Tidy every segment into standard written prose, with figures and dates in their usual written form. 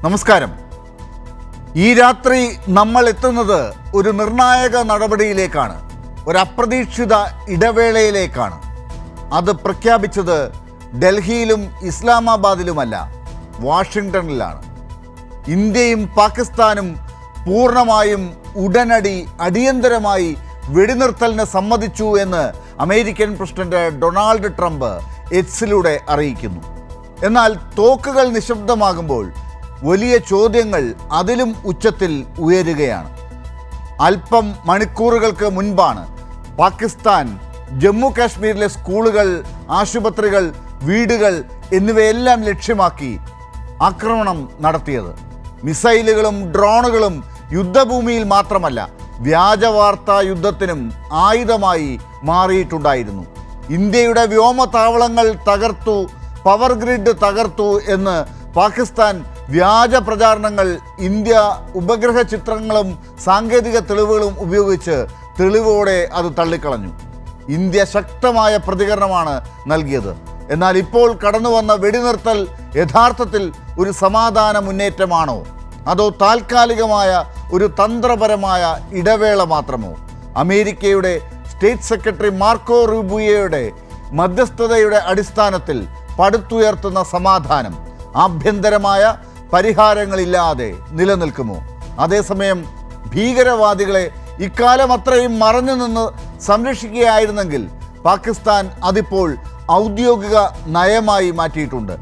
നമസ്കാരം. ഈ രാത്രി നമ്മൾ എത്തുന്നത് ഒരു നിർണായക നടപടിയിലേക്കാണ്, ഒരു അപ്രതീക്ഷിത ഇടവേളയിലേക്കാണ്. അത് പ്രഖ്യാപിച്ചത് ഡൽഹിയിലും ഇസ്ലാമാബാദിലുമല്ല, വാഷിങ്ടണിലാണ്. ഇന്ത്യയും പാകിസ്ഥാനും പൂർണ്ണമായും ഉടനടി അടിയന്തരമായി വെടിനിർത്തലിന് സമ്മതിച്ചു എന്ന് അമേരിക്കൻ പ്രസിഡന്റ് ഡൊണാൾഡ് ട്രംപ് എക്സിലൂടെ അറിയിക്കുന്നു. എന്നാൽ തോക്കുകൾ നിശബ്ദമാകുമ്പോൾ വലിയ ചോദ്യങ്ങൾ അതിലും ഉച്ചത്തിൽ ഉയരുകയാണ്. അല്പം മണിക്കൂറുകൾക്ക് മുൻപാണ് പാകിസ്ഥാൻ ജമ്മു കാശ്മീരിലെ സ്കൂളുകൾ, ആശുപത്രികൾ, വീടുകൾ എന്നിവയെല്ലാം ലക്ഷ്യമാക്കി ആക്രമണം നടത്തിയത്. മിസൈലുകളും ഡ്രോണുകളും യുദ്ധഭൂമിയിൽ മാത്രമല്ല, വ്യാജവാർത്താ യുദ്ധത്തിനും ആയുധമായി മാറിയിട്ടുണ്ടായിരുന്നു. ഇന്ത്യയുടെ വ്യോമതാവളങ്ങൾ തകർത്തു, പവർ ഗ്രിഡ് തകർത്തു എന്ന് പാകിസ്ഥാൻ വ്യാജ പ്രചാരണങ്ങൾ ഇന്ത്യ ഉപഗ്രഹ ചിത്രങ്ങളും സാങ്കേതിക തെളിവുകളും ഉപയോഗിച്ച് തെളിവോടെ അത് തള്ളിക്കളഞ്ഞു. ഇന്ത്യ ശക്തമായ പ്രതികരണമാണ് നൽകിയത്. എന്നാൽ ഇപ്പോൾ കടന്നു വന്ന വെടിനിർത്തൽ യഥാർത്ഥത്തിൽ ഒരു സമാധാന മുന്നേറ്റമാണോ, അതോ താൽക്കാലികമായ ഒരു തന്ത്രപരമായ ഇടവേള മാത്രമോ? അമേരിക്കയുടെ സ്റ്റേറ്റ് സെക്രട്ടറി മാർക്കോ റൂബിയോയുടെ മധ്യസ്ഥതയുടെ അടിസ്ഥാനത്തിൽ പടുത്തുയർത്തുന്ന സമാധാനം ആഭ്യന്തരമായ പരിഹാരങ്ങളില്ലാതെ നിലനിൽക്കുമോ? അതേസമയം ഭീകരവാദികളെ ഇക്കാലം അത്രയും മറഞ്ഞു നിന്ന് സംരക്ഷിക്കുകയായിരുന്നെങ്കിൽ പാകിസ്ഥാൻ അതിപ്പോൾ ഔദ്യോഗിക നയമായി മാറ്റിയിട്ടുണ്ട്.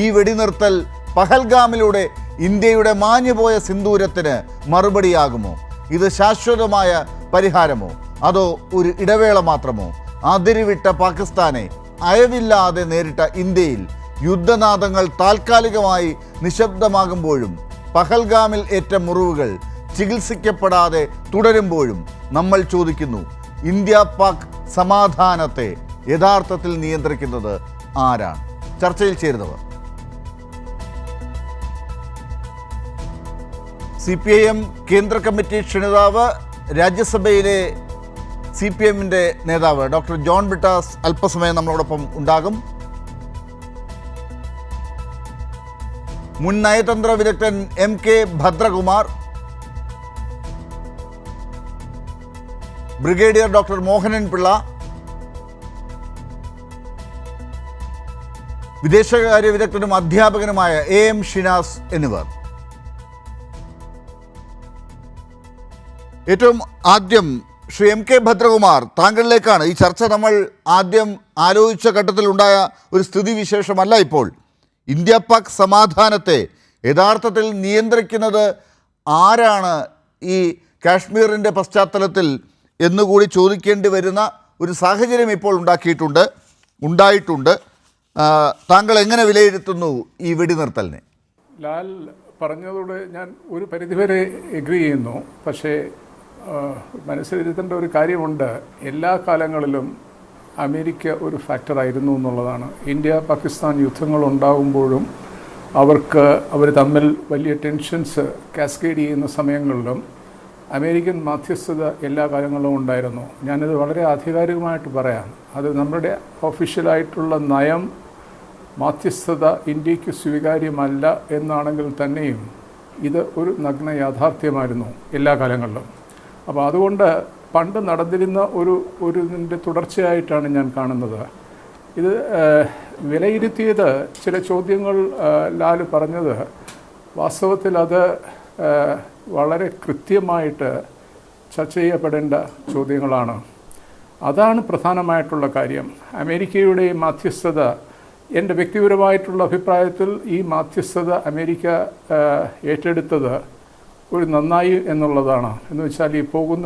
ഈ വെടിനിർത്തൽ പഹൽഗാമിലൂടെ ഇന്ത്യയുടെ മാഞ്ഞുപോയ സിന്ദൂരത്തിന് മറുപടിയാകുമോ? ഇത് ശാശ്വതമായ പരിഹാരമോ, അതോ ഒരു ഇടവേള മാത്രമോ? അതിരുവിട്ട പാകിസ്ഥാനെ അയവില്ലാതെ നേരിട്ട ഇന്ത്യയിൽ യുദ്ധനാദങ്ങൾ താൽക്കാലികമായി നിശബ്ദമാകുമ്പോഴും പഹൽഗാമിൽ ഏറ്റ മുറിവുകൾ ചികിത്സിക്കപ്പെടാതെ തുടരുമ്പോഴും നമ്മൾ ചോദിക്കുന്നു, ഇന്ത്യ പാക് സമാധാനത്തെ യഥാർത്ഥത്തിൽ നിയന്ത്രിക്കുന്നത് ആരാണ്? ചർച്ചയിൽ ചേരുന്നവർ CPIM കേന്ദ്ര കമ്മിറ്റി ക്ഷണിതാവ്, രാജ്യസഭയിലെ CPIMന്റെ നേതാവ് ഡോക്ടർ ജോൺ ബ്രിട്ടാസ് അല്പസമയം നമ്മളോടൊപ്പം ഉണ്ടാകും. മുൻ നയതന്ത്ര വിദഗ്ധൻ MK Bhadrakumar, brigadier doctor Mohanan Pillai, വിദേശകാര്യ വിദഗ്ധനും അധ്യാപകനുമായ AM ഷിനാസ് എന്നിവർ. ഏറ്റവും ആദ്യം ശ്രീ MK ഭദ്രകുമാർ, താങ്കളിലേക്കാണ്. ഈ ചർച്ച നമ്മൾ ആദ്യം ആലോചിച്ച ഘട്ടത്തിലുണ്ടായ ഒരു സ്ഥിതിവിശേഷമല്ല ഇപ്പോൾ. ഇന്ത്യ പാക് സമാധാനത്തെ യഥാർത്ഥത്തിൽ നിയന്ത്രിക്കുന്നത് ആരാണ് ഈ കാശ്മീരിൻ്റെ പശ്ചാത്തലത്തിൽ എന്നുകൂടി ചോദിക്കേണ്ടി വരുന്ന ഒരു സാഹചര്യം ഇപ്പോൾ ഉണ്ടായിട്ടുണ്ട്. താങ്കൾ എങ്ങനെ വിലയിരുത്തുന്നു ഈ വെടിനിർത്തലിനെ? ലാൽ പറഞ്ഞതോട് ഞാൻ ഒരു പരിധിവരെ എഗ്രി ചെയ്യുന്നു. പക്ഷേ മനസ്സിലിരുത്തേണ്ട ഒരു കാര്യമുണ്ട്, എല്ലാ കാലങ്ങളിലും അമേരിക്ക ഒരു ഫാക്ടറായിരുന്നു എന്നുള്ളതാണ്. ഇന്ത്യ പാകിസ്ഥാൻ യുദ്ധങ്ങൾ ഉണ്ടാകുമ്പോഴും അവർ തമ്മിൽ വലിയ ടെൻഷൻസ് കാസ്കേഡ് ചെയ്യുന്ന സമയങ്ങളിലും അമേരിക്കൻ മധ്യസ്ഥത എല്ലാ കാലങ്ങളിലും ഉണ്ടായിരുന്നു. ഞാനത് വളരെ ആധികാരികമായിട്ട് പറയാം. അത് നമ്മുടെ ഒഫീഷ്യലായിട്ടുള്ള നയം മധ്യസ്ഥത ഇന്ത്യക്ക് സ്വീകാര്യമല്ല എന്നാണെങ്കിൽ തന്നെയും ഇത് ഒരു നഗ്ന യാഥാർത്ഥ്യമായിരുന്നു എല്ലാ കാലങ്ങളിലും. അപ്പോൾ അതുകൊണ്ട് പണ്ട് നടന്നിരുന്ന ഇതിൻ്റെ തുടർച്ചയായിട്ടാണ് ഞാൻ കാണുന്നത്. ഇത് വിലയിരുത്തിയത് ചില ചോദ്യങ്ങൾ ലാൽ പറഞ്ഞത് വാസ്തവത്തിൽ അത് വളരെ കൃത്യമായിട്ട് ചർച്ച ചെയ്യപ്പെടേണ്ട ചോദ്യങ്ങളാണ്. അതാണ് പ്രധാനമായിട്ടുള്ള കാര്യം. അമേരിക്കയുടെ മധ്യസ്ഥത, എൻ്റെ വ്യക്തിപരമായിട്ടുള്ള അഭിപ്രായത്തിൽ ഈ മധ്യസ്ഥത അമേരിക്ക ഏറ്റെടുത്തത് ഒരു നന്നായി എന്നുള്ളതാണ്. എന്ന് വെച്ചാൽ ഈ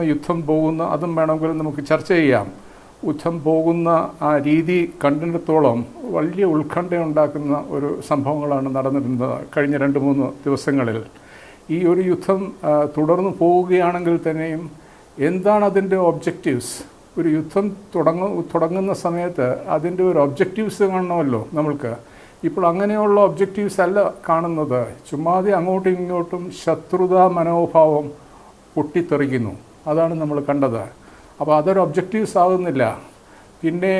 യുദ്ധം പോകുന്ന അതും വേണമെങ്കിൽ നമുക്ക് ചർച്ച ചെയ്യാം. യുദ്ധം പോകുന്ന ആ രീതി കണ്ടിടത്തോളം വലിയ ഉത്കണ്ഠയുണ്ടാക്കുന്ന ഒരു സംഭവങ്ങളാണ് നടന്നിരുന്നത് കഴിഞ്ഞ 2-3 ദിവസങ്ങളിൽ. ഈ ഒരു യുദ്ധം തുടർന്നു പോവുകയാണെങ്കിൽ തന്നെയും എന്താണ് അതിൻ്റെ ഒബ്ജക്റ്റീവ്സ്? ഒരു യുദ്ധം തുടങ്ങുന്ന സമയത്ത് അതിൻ്റെ ഒരു ഒബ്ജക്റ്റീവ്സ് കാണണമല്ലോ നമ്മൾക്ക്. ഇപ്പോൾ അങ്ങനെയുള്ള ഒബ്ജക്റ്റീവ്സ് അല്ല കാണുന്നത്. ചുമ്മാതെ അങ്ങോട്ടും ഇങ്ങോട്ടും ശത്രുതാ മനോഭാവം പൊട്ടിത്തെറിക്കുന്നു. അതാണ് നമ്മൾ കണ്ടത്. അപ്പോൾ അതൊരു ഒബ്ജക്റ്റീവ്സ് ആകുന്നില്ല. പിന്നെ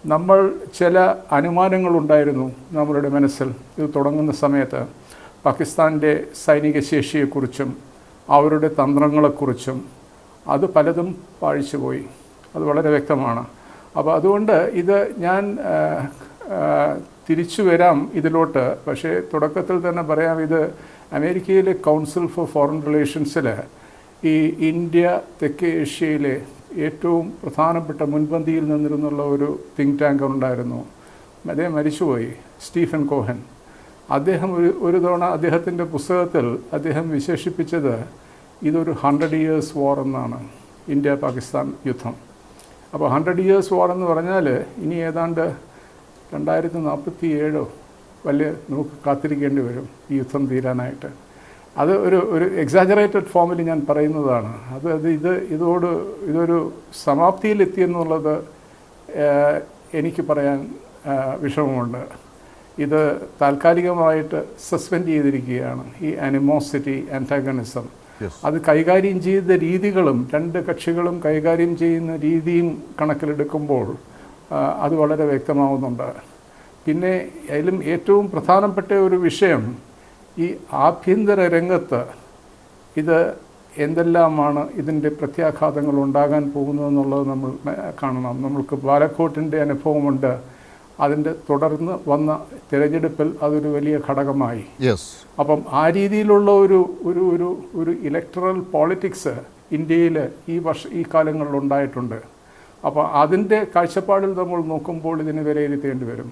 നമ്മൾ ചില അനുമാനങ്ങളുണ്ടായിരുന്നു നമ്മളുടെ മനസ്സിൽ ഇത് തുടങ്ങുന്ന സമയത്ത്. പാകിസ്ഥാൻ്റെ സൈനിക ശേഷിയെക്കുറിച്ചും അവരുടെ തന്ത്രങ്ങളെക്കുറിച്ചും അത് പലതും പാഴിച്ചുപോയി. അത് വളരെ വ്യക്തമാണ്. അപ്പോൾ അതുകൊണ്ട് ഇത് ഞാൻ തിരിച്ചു വരാം ഇതിലോട്ട്. പക്ഷേ തുടക്കത്തിൽ തന്നെ പറയാം, ഇത് അമേരിക്കയിലെ കൗൺസിൽ ഫോർ ഫോറിൻ റിലേഷൻസിൽ ഈ ഇന്ത്യ തെക്കേ ഏഷ്യയിലെ ഏറ്റവും പ്രധാനപ്പെട്ട മുൻപന്തിയിൽ നിന്നിരുന്നുള്ള ഒരു തിങ്ക് ടാങ്ക് ഉണ്ടായിരുന്നു. അദ്ദേഹം മരിച്ചുപോയി, സ്റ്റീഫൻ കോഹൻ. അദ്ദേഹം ഒരു തവണ അദ്ദേഹത്തിൻ്റെ പുസ്തകത്തിൽ അദ്ദേഹം വിശേഷിപ്പിച്ചത് ഇതൊരു 100 years വാർ എന്നാണ്, ഇന്ത്യ പാകിസ്ഥാൻ യുദ്ധം. അപ്പോൾ 100 years വാർ എന്ന് പറഞ്ഞാൽ ഇനി ഏതാണ്ട് 2047 വലിയ നമുക്ക് കാത്തിരിക്കേണ്ടി വരും ഈ യുദ്ധം തീരാനായിട്ട്. അത് ഒരു എക്സാജറേറ്റഡ് ഫോമിൽ ഞാൻ പറയുന്നതാണ്. ഇതൊരു സമാപ്തിയിലെത്തിയെന്നുള്ളത് എനിക്ക് പറയാൻ വിഷമമുണ്ട്. ഇത് താൽക്കാലികമായിട്ട് സസ്പെൻഡ് ചെയ്തിരിക്കുകയാണ്, ഈ അനിമോസിറ്റി, ആൻറ്റാഗണിസം. അത് കൈകാര്യം ചെയ്ത രീതികളും രണ്ട് കക്ഷികളും കൈകാര്യം ചെയ്യുന്ന രീതിയും കണക്കിലെടുക്കുമ്പോൾ അത് വളരെ വ്യക്തമാവുന്നുണ്ട്. പിന്നെ അതിലും ഏറ്റവും പ്രധാനപ്പെട്ട ഒരു വിഷയം, ഈ ആഭ്യന്തര രംഗത്ത് ഇത് എന്തെല്ലാമാണ് ഇതിൻ്റെ പ്രത്യാഘാതങ്ങൾ ഉണ്ടാകാൻ പോകുന്നതെന്നുള്ളത് നമ്മൾ കാണണം. നമ്മൾക്ക് ബാലക്കോട്ടിൻ്റെ അനുഭവമുണ്ട്. അതിൻ്റെ തുടർന്ന് വന്ന തിരഞ്ഞെടുപ്പിൽ അതൊരു വലിയ ഘടകമായി. അപ്പം ആ രീതിയിലുള്ള ഒരു ഇലക്ടറൽ പോളിറ്റിക്സ് ഇന്ത്യയിൽ ഈ കാലങ്ങളിൽ ഉണ്ടായിട്ടുണ്ട്. അപ്പോൾ അതിൻ്റെ കാഴ്ചപ്പാടിൽ നമ്മൾ നോക്കുമ്പോൾ ഇതിനെ വിലയിരുത്തേണ്ടി വരും.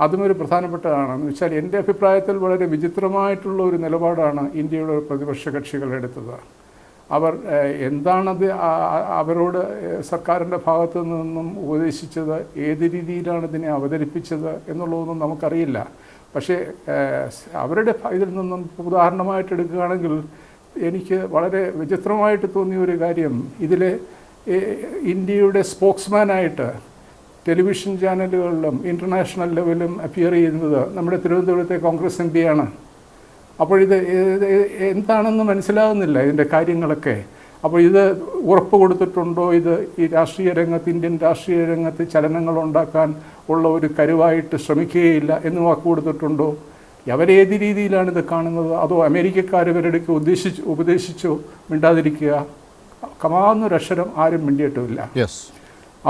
അതും ഒരു പ്രധാനപ്പെട്ടതാണ്. എന്ന് വെച്ചാൽ എൻ്റെ അഭിപ്രായത്തിൽ വളരെ വിചിത്രമായിട്ടുള്ള ഒരു നിലപാടാണ് ഇന്ത്യയുടെ പ്രതിപക്ഷ കക്ഷികൾ എടുത്തത്. അവർ എന്താണത് അവരോട് സർക്കാരിൻ്റെ ഭാഗത്തു നിന്നും ഉപദേശിച്ചത്, ഏത് രീതിയിലാണ് ഇതിനെ അവതരിപ്പിച്ചത് എന്നുള്ളതൊന്നും നമുക്കറിയില്ല. പക്ഷേ അവരുടെ ഇതിൽ നിന്നും ഉദാഹരണമായിട്ട് എടുക്കുകയാണെങ്കിൽ എനിക്ക് വളരെ വിചിത്രമായിട്ട് തോന്നിയ ഒരു കാര്യം, ഇതിലെ ഇന്ത്യയുടെ സ്പോക്സ്മാനായിട്ട് ടെലിവിഷൻ ചാനലുകളിലും ഇൻ്റർനാഷണൽ ലെവലിലും അപ്പിയർ ചെയ്യുന്നത് നമ്മുടെ തിരുവനന്തപുരത്തെ കോൺഗ്രസ് MP ആണ്. അപ്പോൾ ഇത് എന്താണെന്ന് മനസ്സിലാകുന്നില്ല ഇതിൻ്റെ കാര്യങ്ങളൊക്കെ. അപ്പോൾ ഇത് ഉറപ്പ് കൊടുത്തിട്ടുണ്ടോ, ഇത് ഈ രാഷ്ട്രീയ രംഗത്ത്, ഇന്ത്യൻ രാഷ്ട്രീയ രംഗത്ത് ചലനങ്ങൾ ഉണ്ടാക്കാൻ ഉള്ള ഒരു കരുവായിട്ട് ശ്രമിക്കുകയില്ല എന്ന് വാക്ക് കൊടുത്തിട്ടുണ്ടോ? അവരേത് രീതിയിലാണ് ഇത് കാണുന്നത്? അതോ അമേരിക്കക്കാർ ഇവരുടെ ഉപദേശിച്ചോ മിണ്ടാതിരിക്കുക? കമാന്നൊരക്ഷരം ആരും മിണ്ടിയിട്ടുമില്ല.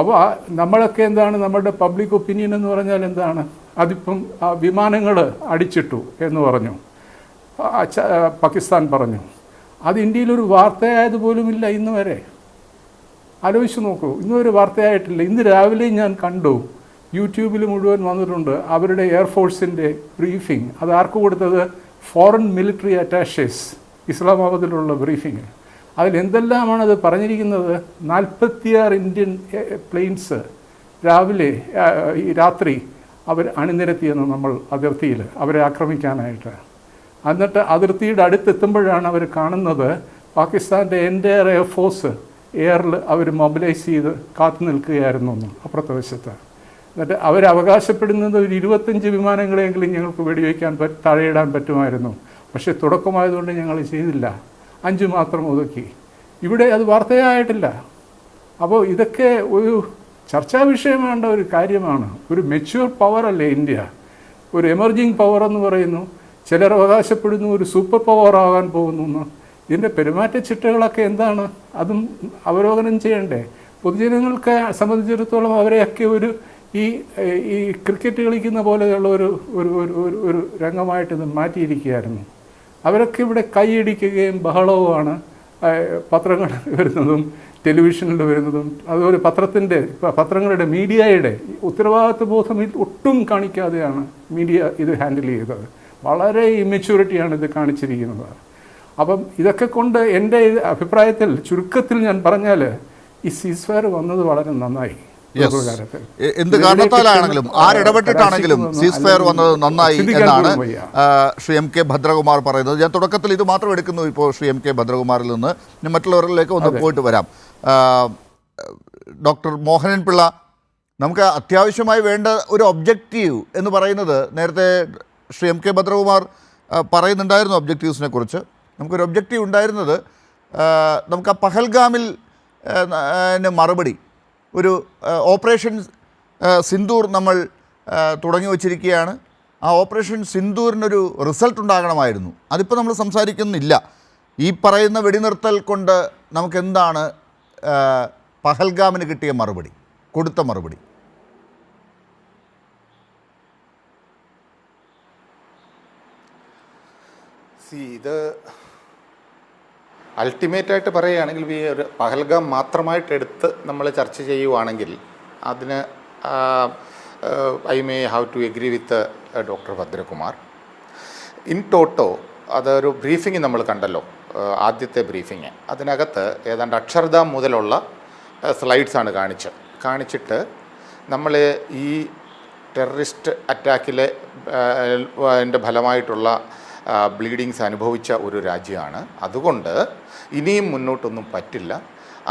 അപ്പോൾ നമ്മളൊക്കെ എന്താണ്, നമ്മുടെ പബ്ലിക് ഒപ്പീനിയൻ എന്ന് പറഞ്ഞാൽ എന്താണ്? അതിപ്പം വിമാനങ്ങൾ അടിച്ചിട്ടു എന്ന് പറഞ്ഞു, പാകിസ്ഥാൻ പറഞ്ഞു. അത് ഇന്ത്യയിലൊരു വാർത്തയായതുപോലുമില്ല ഇന്ന് വരെ. ആലോചിച്ച് നോക്കൂ, ഇന്നൊരു വാർത്തയായിട്ടില്ല. ഇന്ന് രാവിലെ ഞാൻ കണ്ടു, യൂട്യൂബിൽ മുഴുവൻ വന്നിട്ടുണ്ട് അവരുടെ എയർഫോഴ്സിൻ്റെ ബ്രീഫിംഗ്. അത് ആർക്ക് കൊടുത്തത്? ഫോറിൻ മിലിറ്ററി അറ്റാഷേസ്, ഇസ്ലാമാബാദിലുള്ള ബ്രീഫിംഗ്. അതിലെന്തെല്ലാമാണ് അത് പറഞ്ഞിരിക്കുന്നത്? 46 ഇന്ത്യൻ പ്ലെയിൻസ് രാത്രി അവർ അണിനിരത്തിയെന്ന് നമ്മൾ അതിർത്തിയിൽ അവരെ ആക്രമിക്കാനായിട്ട്. എന്നിട്ട് അതിർത്തിയുടെ അടുത്തെത്തുമ്പോഴാണ് അവർ കാണുന്നത് പാകിസ്ഥാൻ്റെ എൻ്റയർ എയർഫോഴ്സ് എയറിൽ അവർ മൊബിലൈസ് ചെയ്ത് കാത്തു നിൽക്കുകയായിരുന്നു അപ്പുറത്തെ വശത്ത്. എന്നിട്ട് അവരവകാശപ്പെടുന്നത് ഒരു 25 വിമാനങ്ങളെങ്കിലും ഞങ്ങൾക്ക് വെടിവെക്കാൻ താഴെയിടാൻ പറ്റുമായിരുന്നു. പക്ഷേ തുടക്കമായതുകൊണ്ട് ഞങ്ങൾ ചെയ്തില്ല, 5 മാത്രം ഒതുക്കി. ഇവിടെ അത് വാർത്തയായിട്ടില്ല. അപ്പോൾ ഇതൊക്കെ ഒരു ചർച്ചാ വിഷയമാണ്ട ഒരു കാര്യമാണ്. ഒരു മെച്യൂർ പവറല്ലേ ഇന്ത്യ, ഒരു എമർജിങ് പവർ എന്ന് പറയുന്നു. ചിലർ അവകാശപ്പെടുന്നു ഒരു സൂപ്പർ പവർ ആകാൻ പോകുന്നു. ഇതിൻ്റെ പെരുമാറ്റച്ചിട്ടകളൊക്കെ എന്താണ്? അതും അവലോകനം ചെയ്യണ്ടേ? പൊതുജനങ്ങൾക്ക് സംബന്ധിച്ചിടത്തോളം അവരെയൊക്കെ ഈ ക്രിക്കറ്റ് കളിക്കുന്ന പോലെയുള്ള ഒരു രംഗമായിട്ട് ഇത് മാറ്റിയിരിക്കുകയായിരുന്നു. അവരൊക്കെ ഇവിടെ കൈയടിക്കുകയും ബഹളവുമാണ്. പത്രങ്ങൾ വരുന്നതും ടെലിവിഷനിൽ വരുന്നതും അതുപോലെ പത്രങ്ങളുടെ മീഡിയയുടെ ഉത്തരവാദിത്വ ബോധം ഒട്ടും കാണിക്കാതെയാണ് മീഡിയ ഇത് ഹാൻഡിൽ ചെയ്തത്. വളരെ ഇമ്മെച്യൂരിറ്റിയാണ് ഇത് കാണിച്ചിരിക്കുന്നത്. അപ്പം ഇതൊക്കെ കൊണ്ട് എൻ്റെ അഭിപ്രായത്തിൽ ചുരുക്കത്തിൽ ഞാൻ പറഞ്ഞാൽ ഈ സീസ്ഫയർ വന്നത് വളരെ നന്നായി. എന്ത് കാരണത്താലാണെങ്കിലും ആരിടപെട്ടിട്ടാണെങ്കിലും സീസ്ഫയർ വന്നത് നന്നായി എന്നാണ് ശ്രീ MK ഭദ്രകുമാർ പറയുന്നത്. ഞാൻ തുടക്കത്തിൽ ഇത് മാത്രം എടുക്കുന്നു. ഇപ്പോൾ ശ്രീ MK ഭദ്രകുമാറിൽ നിന്ന് ഞാൻ മറ്റുള്ളവരിലേക്ക് ഒന്ന് പോയിട്ട് വരാം. ഡോക്ടർ മോഹനൻ പിള്ള, നമുക്ക് അത്യാവശ്യമായി വേണ്ട ഒരു ഒബ്ജക്റ്റീവ് എന്ന് പറയുന്നത്, നേരത്തെ ശ്രീ MK ഭദ്രകുമാർ പറയുന്നുണ്ടായിരുന്നു ഒബ്ജക്റ്റീവ്സിനെ കുറിച്ച്. നമുക്കൊരു ഒബ്ജക്റ്റീവ് ഉണ്ടായിരുന്നത്, നമുക്ക് ആ പഹൽഗാമിൽ മറുപടി ഒരു ഓപ്പറേഷൻ സിന്ദൂർ നമ്മൾ തുടങ്ങി വച്ചിരിക്കുകയാണ്. ആ ഓപ്പറേഷൻ സിന്ദൂറിനൊരു റിസൾട്ട് ഉണ്ടാകണമായിരുന്നു. അതിപ്പോൾ നമ്മൾ സംസാരിക്കുന്നില്ല. ഈ പറയുന്ന വെടിനിർത്തൽ കൊണ്ട് നമുക്കെന്താണ് പഹൽഗാമിന് കിട്ടിയ മറുപടി, കൊടുത്ത മറുപടി? ഇത് അൾട്ടിമേറ്റായിട്ട് പറയുകയാണെങ്കിൽ ഈ ഒരു പഹൽഗാം മാത്രമായിട്ട് എടുത്ത് നമ്മൾ ചർച്ച ചെയ്യുവാണെങ്കിൽ അതിന് I may have to agree with doctor Bhadrakumar. In toto അതൊരു ബ്രീഫിങ് നമ്മൾ കണ്ടല്ലോ, ആദ്യത്തെ ബ്രീഫിങ്. അതിനകത്ത് ഏതാണ്ട് അക്ഷർധാം മുതലുള്ള സ്ലൈഡ്സാണ് കാണിച്ചിട്ട് നമ്മൾ ഈ ടെററിസ്റ്റ് അറ്റാക്കിലെ അതിൻ്റെ ഫലമായിട്ടുള്ള ബ്ലീഡിങ്സ് അനുഭവിച്ച ഒരു രാജ്യമാണ്. അതുകൊണ്ട് ഇനിയും മുന്നോട്ടൊന്നും പറ്റില്ല.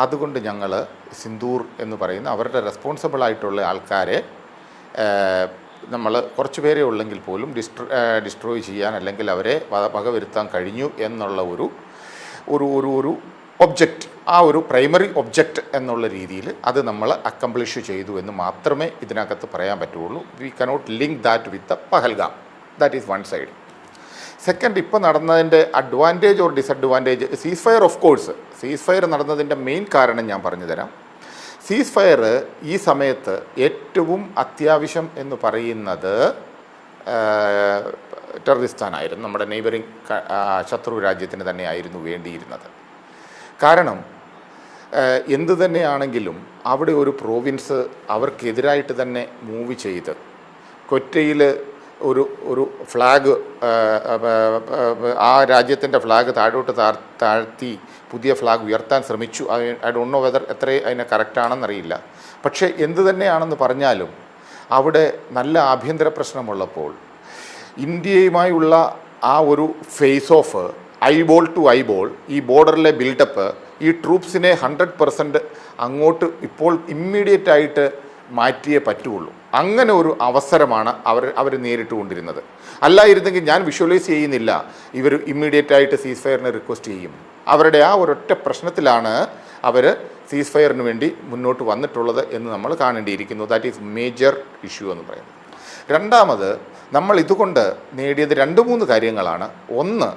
അതുകൊണ്ട് ഞങ്ങൾ സിന്ദൂർ എന്ന് പറയുന്ന അവരുടെ റെസ്പോൺസിബിളായിട്ടുള്ള ആൾക്കാരെ നമ്മൾ കുറച്ച് പേരെ ഉള്ളെങ്കിൽ പോലും ഡിസ്ട്രോയ് ചെയ്യാൻ അല്ലെങ്കിൽ അവരെ വകവരുത്താൻ കഴിഞ്ഞു എന്നുള്ള ഒരു ഒബ്ജക്റ്റ്, ആ ഒരു പ്രൈമറി ഒബ്ജക്റ്റ് എന്നുള്ള രീതിയിൽ അത് നമ്മൾ അക്കംപ്ലിഷ് ചെയ്തു എന്ന് മാത്രമേ ഇതിനകത്ത് പറയാൻ പറ്റുള്ളൂ. We cannot link that with the Pahalgam. That is one side. Second, ഇപ്പോൾ നടന്നതിൻ്റെ advantage or disadvantage, cease fire of course, cease fire നടന്നതിൻ്റെ മെയിൻ കാരണം ഞാൻ പറഞ്ഞു തരാം. സീസ് ഫയർ ഈ സമയത്ത് ഏറ്റവും അത്യാവശ്യം എന്ന് പറയുന്നത് ടെററിസ്ഥാനായിരുന്നു, നമ്മുടെ നെയ്ബറിങ് ശത്രു രാജ്യത്തിന് തന്നെയായിരുന്നു വേണ്ടിയിരുന്നത്. കാരണം എന്തു തന്നെയാണെങ്കിലും അവിടെ ഒരു പ്രോവിൻസ് അവർക്കെതിരായിട്ട് തന്നെ മൂവ് ചെയ്ത് കൊറ്റയിൽ ഒരു ഫ്ലാഗ്, ആ രാജ്യത്തിൻ്റെ ഫ്ലാഗ് താഴോട്ട് താഴ്ത്തി പുതിയ ഫ്ലാഗ് ഉയർത്താൻ ശ്രമിച്ചു. ഐ ഡോണ്ട് നോ വെദർ എത്ര അതിനെ കറക്റ്റാണെന്നറിയില്ല. പക്ഷേ എന്തു തന്നെയാണെന്ന് പറഞ്ഞാലും അവിടെ നല്ല ആഭ്യന്തര പ്രശ്നമുള്ളപ്പോൾ ഇന്ത്യയുമായുള്ള ആ ഒരു face off eyeball to eyeball, ഈ ബോർഡറിലെ ബിൽഡപ്പ്, ഈ ട്രൂപ്സിനെ 100% അങ്ങോട്ട് ഇപ്പോൾ ഇമ്മീഡിയറ്റായിട്ട് മാറ്റിയേ പറ്റുള്ളൂ. അങ്ങനെ ഒരു അവസരമാണ് അവർ നേരിട്ടുകൊണ്ടിരുന്നത്. അല്ലായിരുന്നെങ്കിൽ ഞാൻ വിഷ്വലൈസ് ചെയ്യുന്നില്ല ഇവർ ഇമ്മീഡിയറ്റായിട്ട് സീസ് ഫയറിനെ റിക്വസ്റ്റ് ചെയ്യും. അവരുടെ ആ ഒരൊറ്റ പ്രശ്നത്തിലാണ് അവർ സീസ് ഫയറിന് വേണ്ടി മുന്നോട്ട് വന്നിട്ടുള്ളത് എന്ന് നമ്മൾ കാണേണ്ടിയിരിക്കുന്നു. ദാറ്റ് ഈസ് മേജർ ഇഷ്യൂ എന്ന് പറയുന്നത്. രണ്ടാമത്, നമ്മൾ ഇതുകൊണ്ട് നേടിയത് 2-3 കാര്യങ്ങളാണ്. ഒന്ന്,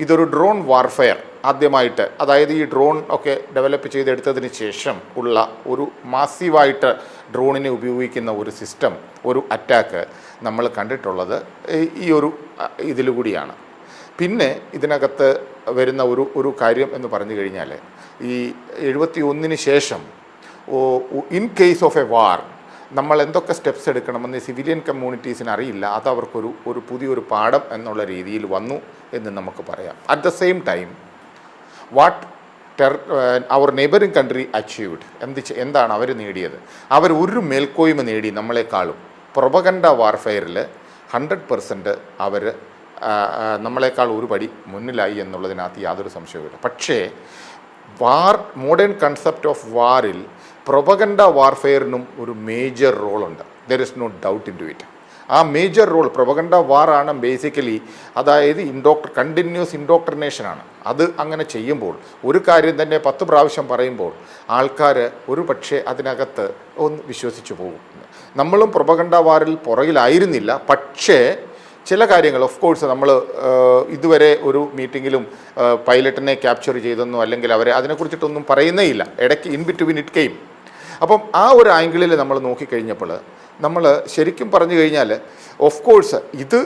ഇതൊരു ഡ്രോൺ വാർഫെയർ ആദ്യമായിട്ട്, അതായത് ഈ ഡ്രോൺ ഒക്കെ ഡെവലപ്പ് ചെയ്തെടുത്തതിന് ശേഷം ഉള്ള ഒരു മാസീവായിട്ട് ഡ്രോണിനെ ഉപയോഗിക്കുന്ന ഒരു സിസ്റ്റം, ഒരു അറ്റാക്ക് നമ്മൾ കണ്ടിട്ടുള്ളത് ഈ ഒരു ഇതിലുകൂടിയാണ്. പിന്നെ ഇതിനകത്ത് വരുന്ന ഒരു കാര്യം എന്ന് പറഞ്ഞു കഴിഞ്ഞാൽ, ഈ 71 ശേഷം in case of a war നമ്മൾ എന്തൊക്കെ സ്റ്റെപ്സ് എടുക്കണമെന്ന് സിവിലിയൻ കമ്മ്യൂണിറ്റീസിന് അറിയില്ല. അത് അവർക്കൊരു പുതിയൊരു പാഠം എന്നുള്ള രീതിയിൽ വന്നു എന്ന് നമുക്ക് പറയാം. At the same time what our neighbouring country achieved, എന്താണ് അവർ നേടിയത്? അവർ ഒരു മേൽക്കോയ്മ നേടി നമ്മളെക്കാളും. പ്രൊപഗണ്ട വാർഫെയറിൽ 100% അവർ നമ്മളെക്കാൾ ഒരു പടി മുന്നിലായി എന്നുള്ളതിനകത്ത് യാതൊരു സംശയവുമില്ല. പക്ഷേ മോഡേൺ കൺസെപ്റ്റ് ഓഫ് വാറിൽ പ്രൊപഗണ്ട വാർഫെയറിനും ഒരു മേജർ റോളുണ്ട്. There is no doubt in to it. ആ മേജർ റോൾ പ്രൊപഗണ്ട വാറാണ് ബേസിക്കലി. അതായത് കണ്ടിന്യൂസ് ഇൻഡോക്ട്രിനേഷനാണ്. അത് അങ്ങനെ ചെയ്യുമ്പോൾ ഒരു കാര്യം തന്നെ 10 പ്രാവശ്യം പറയുമ്പോൾ ആൾക്കാർ ഒരു പക്ഷേ അതിനകത്ത് ഒന്ന് വിശ്വസിച്ചു പോകും. നമ്മളും പ്രൊപഗണ്ട വാറിൽ പുറകിലായിരുന്നില്ല. പക്ഷേ ചില കാര്യങ്ങൾ, ഓഫ് കോഴ്സ്, നമ്മൾ ഇതുവരെ ഒരു മീറ്റിങ്ങിലും പൈലറ്റിനെ ക്യാപ്ചർ ചെയ്തെന്നോ അല്ലെങ്കിൽ അവരെ അതിനെക്കുറിച്ചിട്ടൊന്നും പറയുന്നേ ഇല്ല. ഇടയ്ക്ക് ഇൻ ബിറ്റ്വീൻ ഇറ്റ് കെയിം. അപ്പം ആ ഒരു ആംഗിളിൽ നമ്മൾ നോക്കിക്കഴിഞ്ഞപ്പോൾ നമ്മൾ ശരിക്കും പറഞ്ഞു കഴിഞ്ഞാൽ ഓഫ് കോഴ്സ് ഇത്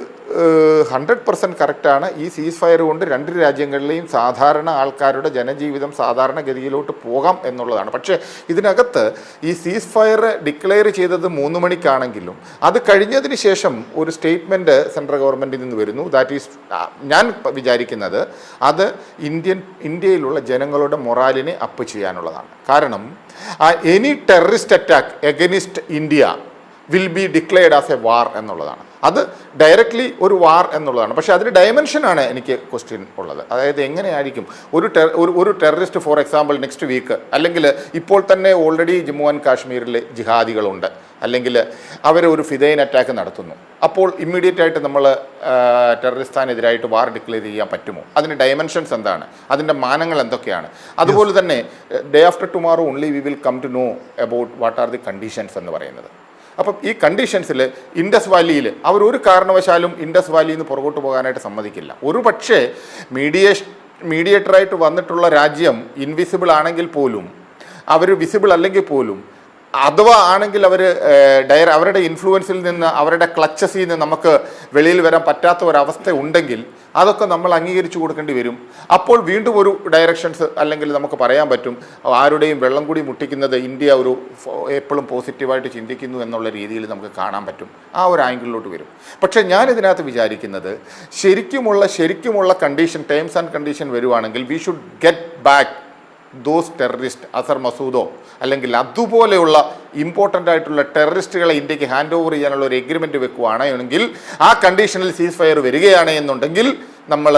100% കറക്റ്റാണ്. ഈ സീസ് ഫയർ കൊണ്ട് 2 രാജ്യങ്ങളിലെയും സാധാരണ ആൾക്കാരുടെ ജനജീവിതം സാധാരണഗതിയിലോട്ട് പോകാം എന്നുള്ളതാണ്. പക്ഷേ ഇതിനകത്ത് ഈ സീസ് ഫയർ ഡിക്ലെയർ ചെയ്തത് 3 മണിക്കാണെങ്കിലും അത് കഴിഞ്ഞതിന് ശേഷം ഒരു സ്റ്റേറ്റ്മെൻറ്റ് സെൻട്രൽ ഗവൺമെൻറ്റിൽ നിന്ന് വരുന്നു. ദാറ്റ് ഈസ്, ഞാൻ വിചാരിക്കുന്നത് അത് ഇന്ത്യയിലുള്ള ജനങ്ങളുടെ മൊറാലിനെ അപ്പ് ചെയ്യാനുള്ളതാണ്. കാരണം any terrorist attack against India will be declared as a war എന്നുള്ളതാണ്. അത് ഡയറക്റ്റ്ലി ഒരു വാർ എന്നുള്ളതാണ്. പക്ഷേ അതിന് ഡയമെൻഷനാണ് എനിക്ക് ക്വസ്റ്റ്യൻ ഉള്ളത്. അതായത് എങ്ങനെയായിരിക്കും ഒരു terrorist, for example next week, അല്ലെങ്കിൽ ഇപ്പോൾ തന്നെ ഓൾറെഡി ജമ്മു ആൻഡ് കാശ്മീരിൽ ജിഹാദികളുണ്ട്, അല്ലെങ്കിൽ അവരൊരു ഫിദൈൻ അറ്റാക്ക് നടത്തുന്നു. അപ്പോൾ ഇമ്മീഡിയറ്റ് ആയിട്ട് നമ്മൾ ടെററിസ്ഥാനെതിരായിട്ട് വാർ ഡിക്ലെയർ ചെയ്യാൻ പറ്റുമോ? അതിൻ്റെ ഡയമെൻഷൻസ് എന്താണ്? അതിൻ്റെ മാനങ്ങൾ എന്തൊക്കെയാണ്? അതുപോലെ തന്നെ day after tomorrow only we will come to know about what are the conditions എന്ന് പറയുന്നത്. അപ്പം ഈ കണ്ടീഷൻസിൽ ഇൻഡസ് വാലിയിൽ അവർ ഒരു കാരണവശാലും ഇൻഡസ് വാലിയിൽ നിന്ന് പുറകോട്ട് പോകാനായിട്ട് സമ്മതിക്കില്ല. ഒരു പക്ഷേ മീഡിയേറ്ററായിട്ട് വന്നിട്ടുള്ള രാജ്യം ഇൻവിസിബിൾ ആണെങ്കിൽ പോലും, അവർ വിസിബിൾ അല്ലെങ്കിൽ പോലും, അഥവാ ആണെങ്കിൽ അവർ അവരുടെ ഇൻഫ്ലുവൻസിൽ നിന്ന്, അവരുടെ ക്ലച്ചസിൽ നിന്ന് നമുക്ക് വെളിയിൽ വരാൻ പറ്റാത്ത ഒരവസ്ഥ ഉണ്ടെങ്കിൽ അതൊക്കെ നമ്മൾ അംഗീകരിച്ചു കൊടുക്കേണ്ടി വരും. അപ്പോൾ വീണ്ടും ഒരു ഡയറക്ഷൻസ് അല്ലെങ്കിൽ നമുക്ക് പറയാൻ പറ്റും, ആരുടെയും വെള്ളം കൂടി മുട്ടിക്കുന്നത് ഇന്ത്യ ഒരു എപ്പോഴും പോസിറ്റീവായിട്ട് ചിന്തിക്കുന്നു എന്നുള്ള രീതിയിൽ നമുക്ക് കാണാൻ പറ്റും. ആ ഒരു ആംഗിളിലോട്ട് വരും. പക്ഷേ ഞാനിതിനകത്ത് വിചാരിക്കുന്നത് ശരിക്കുമുള്ള കണ്ടീഷൻ, ടേംസ് ആൻഡ് കണ്ടീഷൻ വരുവാണെങ്കിൽ we should get back those terrorist, Azhar മസൂദോ അല്ലെങ്കിൽ അതുപോലെയുള്ള ഇമ്പോർട്ടൻ്റ് ആയിട്ടുള്ള ടെററിസ്റ്റുകളെ ഇന്ത്യക്ക് ഹാൻഡ് ഓവർ ചെയ്യാനുള്ള ഒരു എഗ്രിമെൻറ്റ് വെക്കുകയാണെങ്കിൽ, ആ കണ്ടീഷനിൽ സീസ് ഫയർ വരികയാണ് എന്നുണ്ടെങ്കിൽ നമ്മൾ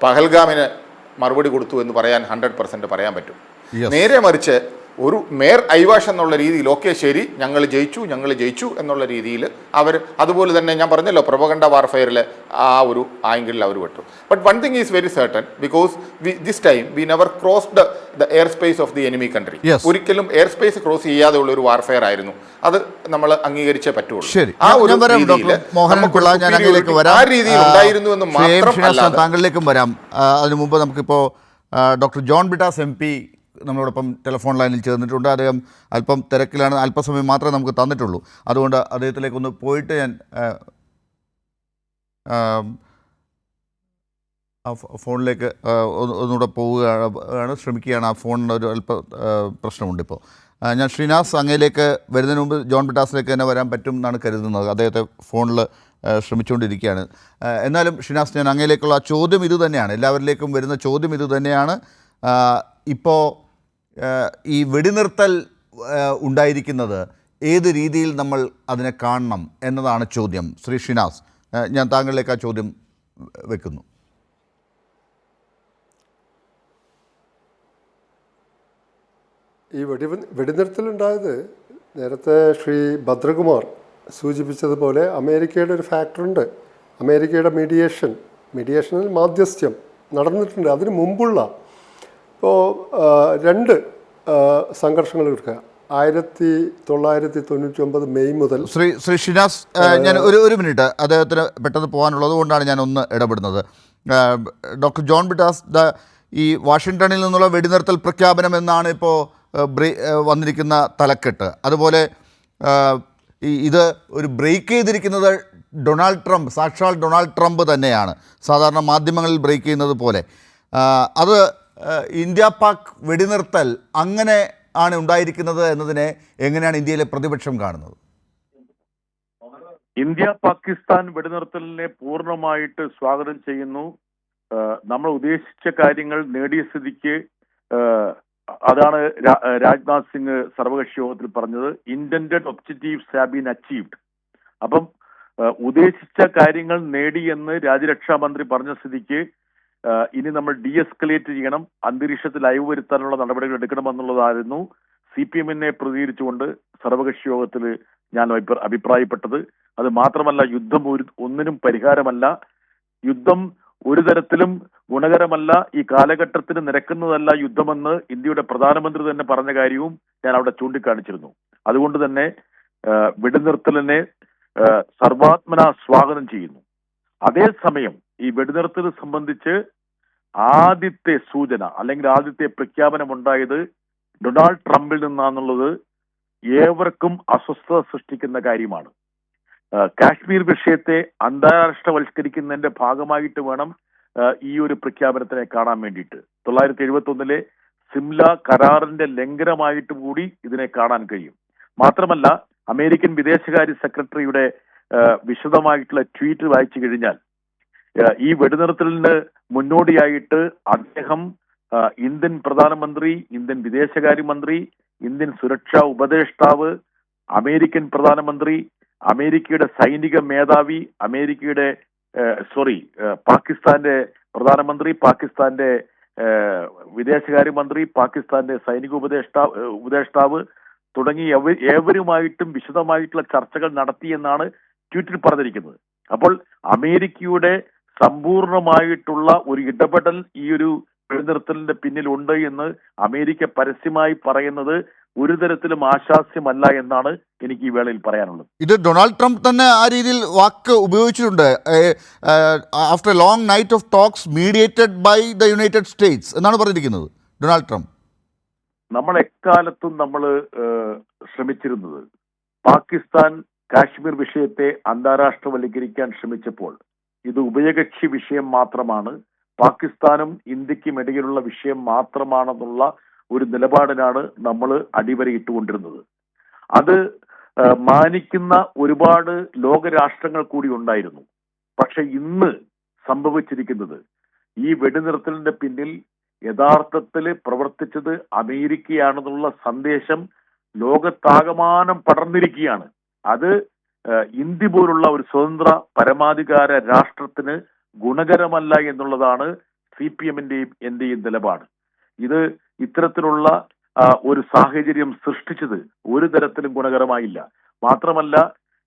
പഹൽഗാമിന് മറുപടി കൊടുത്തു എന്ന് പറയാൻ 100% പറയാൻ പറ്റും. നേരെ മറിച്ച് ഒരു മേയർ ഐവാഷ് എന്നുള്ള രീതിയിൽ ഓക്കെ ശരി ഞങ്ങൾ ജയിച്ചു എന്നുള്ള രീതിയിൽ അവർ, അതുപോലെ തന്നെ ഞാൻ പറഞ്ഞല്ലോ പ്രൊപഗണ്ട വാർഫെയറിൽ ആ ഒരു ആംഗിളിൽ അവർ വിട്ടു. But one thing is very certain, because this time we never crossed the air space of the enemy country. ഒരിക്കലും എയർ സ്പേസ് ക്രോസ് ചെയ്യാതെ ഉള്ള ഒരു വാർഫെയർ ആയിരുന്നു. അത് നമ്മൾ അംഗീകരിച്ചേ പറ്റുള്ളൂ. ആ ഒരു രീതിയിൽ ഉണ്ടായിരുന്നു എന്ന് മാത്രം. താങ്കളിലേക്കും വരാം. അതിനു മുമ്പ് നമുക്കിപ്പോൾ ഡോക്ടർ ജോൺ ബ്രിട്ടാസ് MP നമ്മളോടൊപ്പം ടെലിഫോൺ ലൈനിൽ ചേർന്നിട്ടുണ്ട്. അദ്ദേഹം അല്പം തിരക്കിലാണ്, അല്പസമയം മാത്രമേ നമുക്ക് തന്നിട്ടുള്ളൂ. അതുകൊണ്ട് അദ്ദേഹത്തിലേക്കൊന്ന് പോയിട്ട് ഞാൻ ആ ഫോണിലേക്ക് ഒന്നുകൂടെ പോവുകയാണ്, ശ്രമിക്കുകയാണ്. ആ ഫോണിന് ഒരു അല്പ പ്രശ്നമുണ്ട് ഇപ്പോൾ. ഞാൻ ശ്രീനാസ് അങ്ങയിലേക്ക് വരുന്നതിന് മുമ്പ് ജോൺ ബ്രിട്ടാസിലേക്ക് തന്നെ വരാൻ പറ്റും എന്നാണ് കരുതുന്നത്. അദ്ദേഹത്തെ ഫോണിൽ ശ്രമിച്ചുകൊണ്ടിരിക്കുകയാണ്. എന്നാലും ശ്രീനാസ്, ഞാൻ അങ്ങയിലേക്കുള്ള ചോദ്യം ഇത് തന്നെയാണ്, എല്ലാവരിലേക്കും വരുന്ന ചോദ്യം ഇത് തന്നെയാണ്. ഇപ്പോൾ ഈ വെടിനിർത്തൽ ഉണ്ടായിരിക്കുന്നത് ഏത് രീതിയിൽ നമ്മൾ അതിനെ കാണണം എന്നതാണ് ചോദ്യം. ശ്രീ ഷിനാസ്, ഞാൻ താങ്കളിലേക്ക് ആ ചോദ്യം വെക്കുന്നു. ഈ വെടിനിർത്തലുണ്ടായത് നേരത്തെ ശ്രീ ഭദ്രകുമാർ സൂചിപ്പിച്ചതുപോലെ അമേരിക്കയുടെ ഒരു ഫാക്ടറുണ്ട്. അമേരിക്കയുടെ മീഡിയേഷനിൽ മാധ്യസ്ഥ്യം നടന്നിട്ടുണ്ട്. അതിന് മുമ്പുള്ള ഇപ്പോൾ 2 സംഘർഷങ്ങൾ എടുക്കുക. 1999 മെയ് മുതൽ. ശ്രീ ഷിനാസ്, ഞാൻ ഒരു മിനിറ്റ്, അദ്ദേഹത്തിന് പെട്ടെന്ന് പോകാനുള്ളത് കൊണ്ടാണ് ഞാൻ ഒന്ന് ഇടപെടുന്നത്. ഡോക്ടർ ജോൺ ബ്രിട്ടാസ്, ഈ വാഷിങ്ടണിൽ നിന്നുള്ള വെടിനിർത്തൽ പ്രഖ്യാപനം എന്നാണ് ഇപ്പോൾ വന്നിരിക്കുന്ന തലക്കെട്ട്. അതുപോലെ ഇത് ഒരു ബ്രേക്ക് ചെയ്തിരിക്കുന്നത് സാക്ഷാൽ ഡൊണാൾഡ് ട്രംപ് തന്നെയാണ്, സാധാരണ മാധ്യമങ്ങളിൽ ബ്രേക്ക് ചെയ്യുന്നത് പോലെ. അത് ഇന്ത്യ പാക് വെടിനിർത്തൽ അങ്ങനെ ആണ് ഉണ്ടായിരിക്കുന്നത് എന്നതിനെ എങ്ങനെയാണ് ഇന്ത്യയിലെ പ്രതിപക്ഷം കാണുന്നത്? ഇന്ത്യ പാകിസ്ഥാൻ വെടിനിർത്തലിനെ പൂർണ്ണമായിട്ട് സ്വാഗതം ചെയ്യുന്നു. നമ്മൾ ഉദ്ദേശിച്ച കാര്യങ്ങൾ നേടിയ സ്ഥിതിക്ക്, അതാണ് രാജ്നാഥ് സിംഗ് സർവകക്ഷി യോഗത്തിൽ പറഞ്ഞത്, intended objectives have been achieved. അപ്പം ഉദ്ദേശിച്ച കാര്യങ്ങൾ നേടി എന്ന് രാജ്യരക്ഷാ മന്ത്രി പറഞ്ഞ സ്ഥിതിക്ക് ഇനി നമ്മൾ ഡീഎസ്കലേറ്റ് ചെയ്യണം, അന്തരീക്ഷത്തിൽ അയവ് വരുത്താനുള്ള നടപടികൾ എടുക്കണമെന്നുള്ളതായിരുന്നു CPM-നെ പ്രതികരിച്ചുകൊണ്ട് സർവകക്ഷി യോഗത്തിൽ ഞാൻ അഭിപ്രായപ്പെട്ടത്. അത് മാത്രമല്ല, യുദ്ധം ഒന്നിനും പരിഹാരമല്ല, യുദ്ധം ഒരു തരത്തിലും ഗുണകരമല്ല, ഈ കാലഘട്ടത്തിന് നിരക്കുന്നതല്ല യുദ്ധമെന്ന് ഇന്ത്യയുടെ പ്രധാനമന്ത്രി തന്നെ പറഞ്ഞ കാര്യവും ഞാൻ അവിടെ ചൂണ്ടിക്കാണിച്ചിരുന്നു. അതുകൊണ്ട് തന്നെ വെടിനിർത്തലിനെ സർവാത്മന സ്വാഗതം ചെയ്യുന്നു. അതേസമയം ഈ വെടിനിർത്തൽ സംബന്ധിച്ച് ആദ്യത്തെ സൂചന അല്ലെങ്കിൽ ആദ്യത്തെ പ്രഖ്യാപനം ഉണ്ടായത് ഡൊണാൾഡ് ട്രംപിൽ നിന്നാണെന്നുള്ളത് ഏവർക്കും അസ്വസ്ഥത സൃഷ്ടിക്കുന്ന കാര്യമാണ്. കാശ്മീർ വിഷയത്തെ അന്താരാഷ്ട്രവൽക്കരിക്കുന്നതിന്റെ ഭാഗമായിട്ട് വേണം ഈ ഒരു പ്രഖ്യാപനത്തിനെ കാണാൻ വേണ്ടിയിട്ട്. 1971 സിംല കരാറിന്റെ ലംഘനമായിട്ട് കൂടി ഇതിനെ കാണാൻ കഴിയും. മാത്രമല്ല, അമേരിക്കൻ വിദേശകാര്യ സെക്രട്ടറിയുടെ വിശദമായിട്ടുള്ള ട്വീറ്റ് വായിച്ചു കഴിഞ്ഞാൽ ഈ വെടിനിർത്തലിന് മുന്നോടിയായിട്ട് അദ്ദേഹം ഇന്ത്യൻ പ്രധാനമന്ത്രി, ഇന്ത്യൻ വിദേശകാര്യമന്ത്രി, ഇന്ത്യൻ സുരക്ഷാ ഉപദേഷ്ടാവ്, അമേരിക്കൻ പ്രധാനമന്ത്രി, അമേരിക്കയുടെ സൈനിക മേധാവി, പാകിസ്ഥാന്റെ പ്രധാനമന്ത്രി, പാകിസ്ഥാന്റെ വിദേശകാര്യമന്ത്രി, പാകിസ്ഥാന്റെ സൈനിക ഉപദേഷ്ടാവ് തുടങ്ങി ഏവരുമായിട്ടും വിശദമായിട്ടുള്ള ചർച്ചകൾ നടത്തിയെന്നാണ് ട്വീറ്റിൽ പറഞ്ഞിരിക്കുന്നത്. അപ്പോൾ അമേരിക്കയുടെ സമ്പൂർണമായിട്ടുള്ള ഒരു ഇടപെടൽ ഈ ഒരു വെടിനിർത്തലിന്റെ പിന്നിലുണ്ട് എന്ന് അമേരിക്ക പരസ്യമായി പറയുന്നത് ഒരു തരത്തിലും ആശാസ്യമല്ല എന്നാണ് എനിക്ക് ഈ വേളയിൽ പറയാനുള്ളത്. ഇത് ഡൊണാൾഡ് ട്രംപ് തന്നെ ആ രീതിയിൽ വാക്ക് ഉപയോഗിച്ചിട്ടുണ്ട്. After a long night of talks mediated by the United States എന്നാണ് പറഞ്ഞിരിക്കുന്നത് ഡൊണാൾഡ് ട്രംപ്. നമ്മൾ എക്കാലത്തും നമ്മൾ ശ്രമിച്ചിരുന്നത് പാകിസ്ഥാൻ കാശ്മീർ വിഷയത്തെ അന്താരാഷ്ട്രവൽക്കരിക്കാൻ ശ്രമിച്ചപ്പോൾ ഇത് ഉഭയകക്ഷി വിഷയം മാത്രമാണ്, പാകിസ്ഥാനും ഇന്ത്യക്കും ഇടയിലുള്ള വിഷയം മാത്രമാണെന്നുള്ള ഒരു നിലപാടിനാണ് നമ്മൾ അടിവരയിട്ടുകൊണ്ടിരുന്നത്. അത് മാനിക്കുന്ന ഒരുപാട് ലോകരാഷ്ട്രങ്ങൾ കൂടി ഉണ്ടായിരുന്നു. പക്ഷെ ഇന്ന് സംഭവിച്ചിരിക്കുന്നത് ഈ വെടിനിർത്തലിന്റെ പിന്നിൽ യഥാർത്ഥത്തിൽ പ്രവർത്തിച്ചത് അമേരിക്കയാണെന്നുള്ള സന്ദേശം ലോകത്താകമാനം പടർന്നിരിക്കുകയാണ്. അത് ഇന്ത്യ പോലുള്ള ഒരു സ്വതന്ത്ര പരമാധികാര രാഷ്ട്രത്തിന് ഗുണകരമല്ല എന്നുള്ളതാണ് CPM-ന്റെയും എന്റെയും നിലപാട്. ഇത് ഇത്തരത്തിലുള്ള ഒരു സാഹചര്യം സൃഷ്ടിച്ചത് ഒരു തരത്തിലും ഗുണകരമായില്ല. മാത്രമല്ല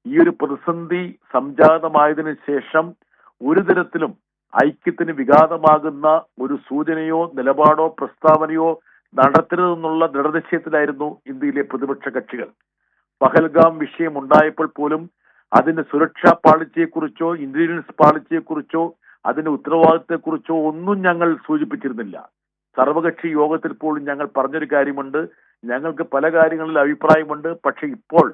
ഈ ഒരു പ്രതിസന്ധി സംജാതമായതിനു ശേഷം ഒരു തരത്തിലും ഐക്യത്തിന് വിഘാതമാകുന്ന ഒരു സൂചനയോ നിലപാടോ പ്രസ്താവനയോ നടത്തരുതെന്നുള്ള ദൃഢനിശ്ചയത്തിലായിരുന്നു ഇന്ത്യയിലെ പ്രതിപക്ഷ കക്ഷികൾ. പഹൽഗാം വിഷയം ഉണ്ടായപ്പോൾ പോലും അതിന്റെ സുരക്ഷാ പാളിച്ചയെക്കുറിച്ചോ ഇന്റലിജൻസ് പാളിച്ചയെക്കുറിച്ചോ അതിന്റെ ഉത്തരവാദിത്തത്തെക്കുറിച്ചോ ഒന്നും ഞങ്ങൾ സൂചിപ്പിച്ചിരുന്നില്ല. സർവകക്ഷി യോഗത്തിൽ പോലും ഞങ്ങൾ പറഞ്ഞൊരു കാര്യമുണ്ട്, ഞങ്ങൾക്ക് പല കാര്യങ്ങളിൽ അഭിപ്രായമുണ്ട്, പക്ഷെ ഇപ്പോൾ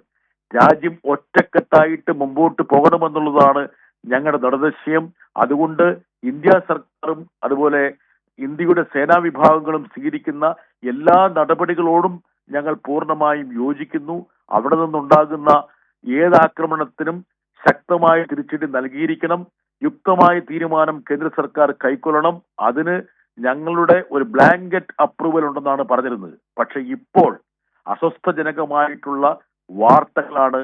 രാജ്യം ഒറ്റക്കെട്ടായിട്ട് മുമ്പോട്ട് പോകണമെന്നുള്ളതാണ് ഞങ്ങളുടെ ദൃഢനിശ്ചയം. അതുകൊണ്ട് ഇന്ത്യ സർക്കാരും അതുപോലെ ഇന്ത്യയുടെ സേനാ വിഭാഗങ്ങളും സ്വീകരിക്കുന്ന എല്ലാ നടപടികളോടും ഞങ്ങൾ പൂർണ്ണമായും യോജിക്കുന്നു. അവിടെ നിന്നുണ്ടാകുന്ന ഏതാക്രമണത്തിനും ശക്തമായ തിരിച്ചടി നൽകിയിരിക്കണം. യുക്തമായ തീരുമാനം കേന്ദ്ര സർക്കാർ കൈക്കൊള്ളണം. അതിന് ഞങ്ങളുടെ ഒരു ബ്ലാങ്കറ്റ് അപ്രൂവൽ ഉണ്ടെന്നാണ് പറഞ്ഞിരുന്നത്. പക്ഷെ ഇപ്പോൾ അസ്വസ്ഥജനകമായിട്ടുള്ള വാർത്തകളാണ്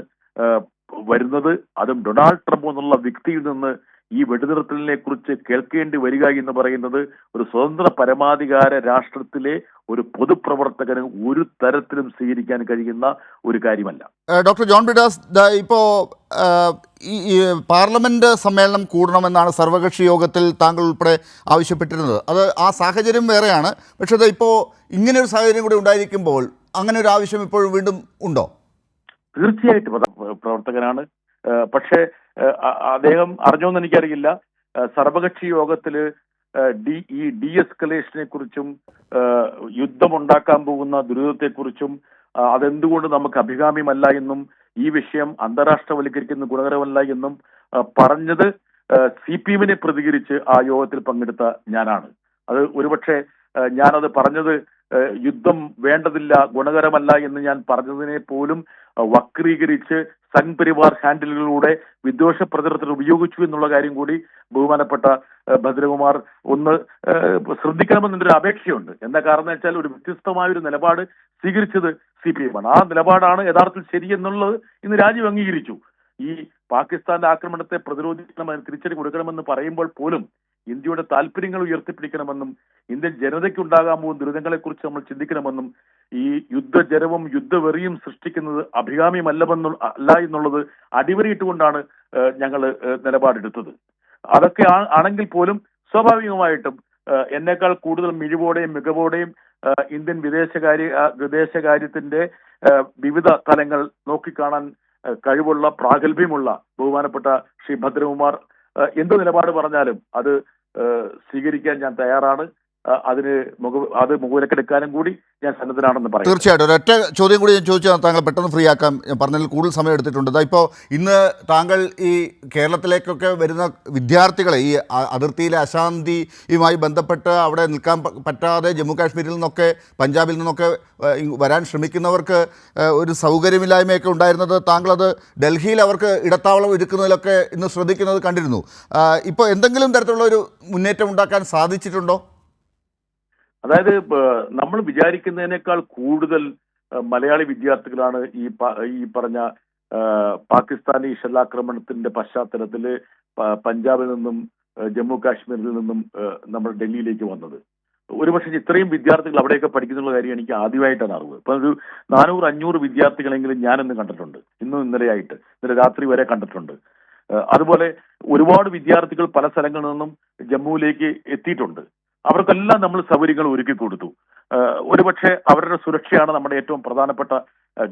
വരുന്നത്. അതും ഡൊണാൾഡ് ട്രംപ് എന്നുള്ള വ്യക്തിയിൽ നിന്ന് ഈ വെടിനിർത്തലിനെ കുറിച്ച് കേൾക്കേണ്ടി വരിക എന്ന് പറയുന്നത് ഒരു സ്വതന്ത്ര പരമാധികാര രാഷ്ട്രത്തിലെ ഒരു പൊതുപ്രവർത്തകന് ഒരു തരത്തിലും സ്വീകരിക്കാൻ കഴിയുന്ന ഒരു കാര്യമല്ല. ഡോക്ടർ ജോൺ ബ്രിഡാസ്, ഇപ്പോൾ ഈ പാർലമെൻറ്റ് സമ്മേളനം കൂടണമെന്നാണ് സർവകക്ഷി യോഗത്തിൽ താങ്കൾ ഉൾപ്പെടെ ആവശ്യപ്പെട്ടിരുന്നത്. അത് ആ സാഹചര്യം വേറെയാണ്. പക്ഷേ അത് ഇപ്പോൾ ഇങ്ങനെ ഒരു സാഹചര്യം കൂടി ഉണ്ടായിരിക്കുമ്പോൾ അങ്ങനെ ഒരു ആവശ്യം ഇപ്പോൾ വീണ്ടും ഉണ്ടോ? തീർച്ചയായിട്ടും പ്രവർത്തകനാണ്. പക്ഷേ അദ്ദേഹം അറിഞ്ഞോന്ന് എനിക്കറിയില്ല. സർവകക്ഷി യോഗത്തില് ഈ ഡീഎസ്കലേഷനെ കുറിച്ചും യുദ്ധമുണ്ടാക്കാൻ പോകുന്ന ദുരിതത്തെക്കുറിച്ചും അതെന്തുകൊണ്ട് നമുക്ക് അഭികാമ്യമല്ല എന്നും ഈ വിഷയം അന്താരാഷ്ട്രവൽക്കരിക്കുന്ന ഗുണകരമല്ല എന്നും പറഞ്ഞത് CPM-നെ പ്രതികരിച്ച് ആ യോഗത്തിൽ പങ്കെടുത്ത ഞാനാണ്. അത് ഒരുപക്ഷെ ഞാനത് പറഞ്ഞത് യുദ്ധം വേണ്ടതില്ല, ഗുണകരമല്ല എന്ന് ഞാൻ പറഞ്ഞതിനെ പോലും വക്രീകരിച്ച് സംഘ്പരിവാർ ഹാൻഡിലുകളിലൂടെ വിദ്വേഷ പ്രചരണത്തിന് ഉപയോഗിച്ചു എന്നുള്ള കാര്യം കൂടി ബഹുമാനപ്പെട്ട ഭദ്രകുമാർ ഒന്ന് ശ്രദ്ധിക്കണമെന്നൊരു അപേക്ഷയുണ്ട്. എന്താ കാരണം എന്ന് വെച്ചാൽ ഒരു വ്യത്യസ്തമായ ഒരു നിലപാട് സ്വീകരിച്ചത് CPM-ആണ്. ആ നിലപാടാണ് യഥാർത്ഥത്തിൽ ശരിയെന്നുള്ളത് ഇന്ന് രാജ്യം അംഗീകരിച്ചു. ഈ പാകിസ്ഥാന്റെ ആക്രമണത്തെ പ്രതിരോധിക്കണം, അതിന് തിരിച്ചടി കൊടുക്കണമെന്ന് പറയുമ്പോൾ പോലും ഇന്ത്യയുടെ താല്പര്യങ്ങൾ ഉയർത്തിപ്പിടിക്കണമെന്നും ഇന്ത്യൻ ജനതയ്ക്കുണ്ടാകാൻ പോകുന്ന ദുരിതങ്ങളെക്കുറിച്ച് നമ്മൾ ചിന്തിക്കണമെന്നും ഈ യുദ്ധജനവും യുദ്ധവെറിയും സൃഷ്ടിക്കുന്നത് അല്ല എന്നുള്ളത് അടിവരയിട്ടുകൊണ്ടാണ് ഞങ്ങൾ നിലപാടെടുത്തത്. അതൊക്കെ ആണെങ്കിൽ പോലും സ്വാഭാവികമായിട്ടും എന്നേക്കാൾ കൂടുതൽ മികവോടെയും ഇന്ത്യൻ വിദേശകാര്യത്തിന്റെ വിവിധ തലങ്ങൾ നോക്കിക്കാണാൻ കഴിവുള്ള പ്രാഗൽഭ്യമുള്ള ബഹുമാനപ്പെട്ട ശ്രീ ഭദ്രകുമാർ എന്ത് നിലപാട് പറഞ്ഞാലും അത് സ്വീകരിക്കാൻ ഞാൻ തയ്യാറാണ്. അത് മുഖവിലക്കെടുക്കാനും കൂടി ഞാൻ സന്നദ്ധനാണെന്ന് പറയും. തീർച്ചയായിട്ടും ഒരൊറ്റ ചോദ്യം കൂടി ഞാൻ ചോദിച്ചാൽ താങ്കൾ പെട്ടെന്ന് ഫ്രീ ആക്കാം. പറഞ്ഞതിൽ കൂടുതൽ സമയം എടുത്തിട്ടുണ്ട്. ഇപ്പോൾ ഇന്ന് താങ്കൾ ഈ കേരളത്തിലേക്കൊക്കെ വരുന്ന വിദ്യാർത്ഥികളെ ഈ അതിർത്തിയിലെ അശാന്തിയുമായി ബന്ധപ്പെട്ട് അവിടെ നിൽക്കാൻ പറ്റാതെ ജമ്മു കാശ്മീരിൽ നിന്നൊക്കെ പഞ്ചാബിൽ നിന്നൊക്കെ വരാൻ ശ്രമിക്കുന്നവർക്ക് ഒരു സൗകര്യമില്ലായ്മയൊക്കെ ഉണ്ടായിരുന്നത് താങ്കളത് ഡൽഹിയിൽ അവർക്ക് ഇടത്താവളം ഒരുക്കുന്നതിലൊക്കെ ഇന്ന് ശ്രദ്ധിക്കുന്നത് കണ്ടിരുന്നു. ഇപ്പോൾ എന്തെങ്കിലും തരത്തിലുള്ള ഒരു മുന്നേറ്റം ഉണ്ടാക്കാൻ സാധിച്ചിട്ടുണ്ടോ? അതായത് നമ്മൾ വിചാരിക്കുന്നതിനേക്കാൾ കൂടുതൽ മലയാളി വിദ്യാർത്ഥികളാണ് ഈ പറഞ്ഞ പാകിസ്ഥാനി ഷെല്ലാക്രമണത്തിന്റെ പശ്ചാത്തലത്തിൽ പഞ്ചാബിൽ നിന്നും ജമ്മു കാശ്മീരിൽ നിന്നും നമ്മൾ ഡൽഹിയിലേക്ക് വന്നത്. ഒരുപക്ഷെ ഇത്രയും വിദ്യാർത്ഥികൾ അവിടെയൊക്കെ പഠിക്കുന്നുള്ള കാര്യം എനിക്ക് ആദ്യമായിട്ടാണ് അറിവ്. ഇപ്പൊ ഒരു 400-500 വിദ്യാർത്ഥികളെങ്കിലും ഞാനിന്ന് കണ്ടിട്ടുണ്ട്. ഇന്നലെ രാത്രി വരെ കണ്ടിട്ടുണ്ട്. അതുപോലെ ഒരുപാട് വിദ്യാർത്ഥികൾ പല സ്ഥലങ്ങളിൽ നിന്നും ജമ്മുവിലേക്ക് എത്തിയിട്ടുണ്ട്. അവർക്കെല്ലാം നമ്മൾ സൗകര്യങ്ങൾ ഒരുക്കി കൊടുത്തു. ഒരുപക്ഷെ അവരുടെ സുരക്ഷയാണ് നമ്മുടെ ഏറ്റവും പ്രധാനപ്പെട്ട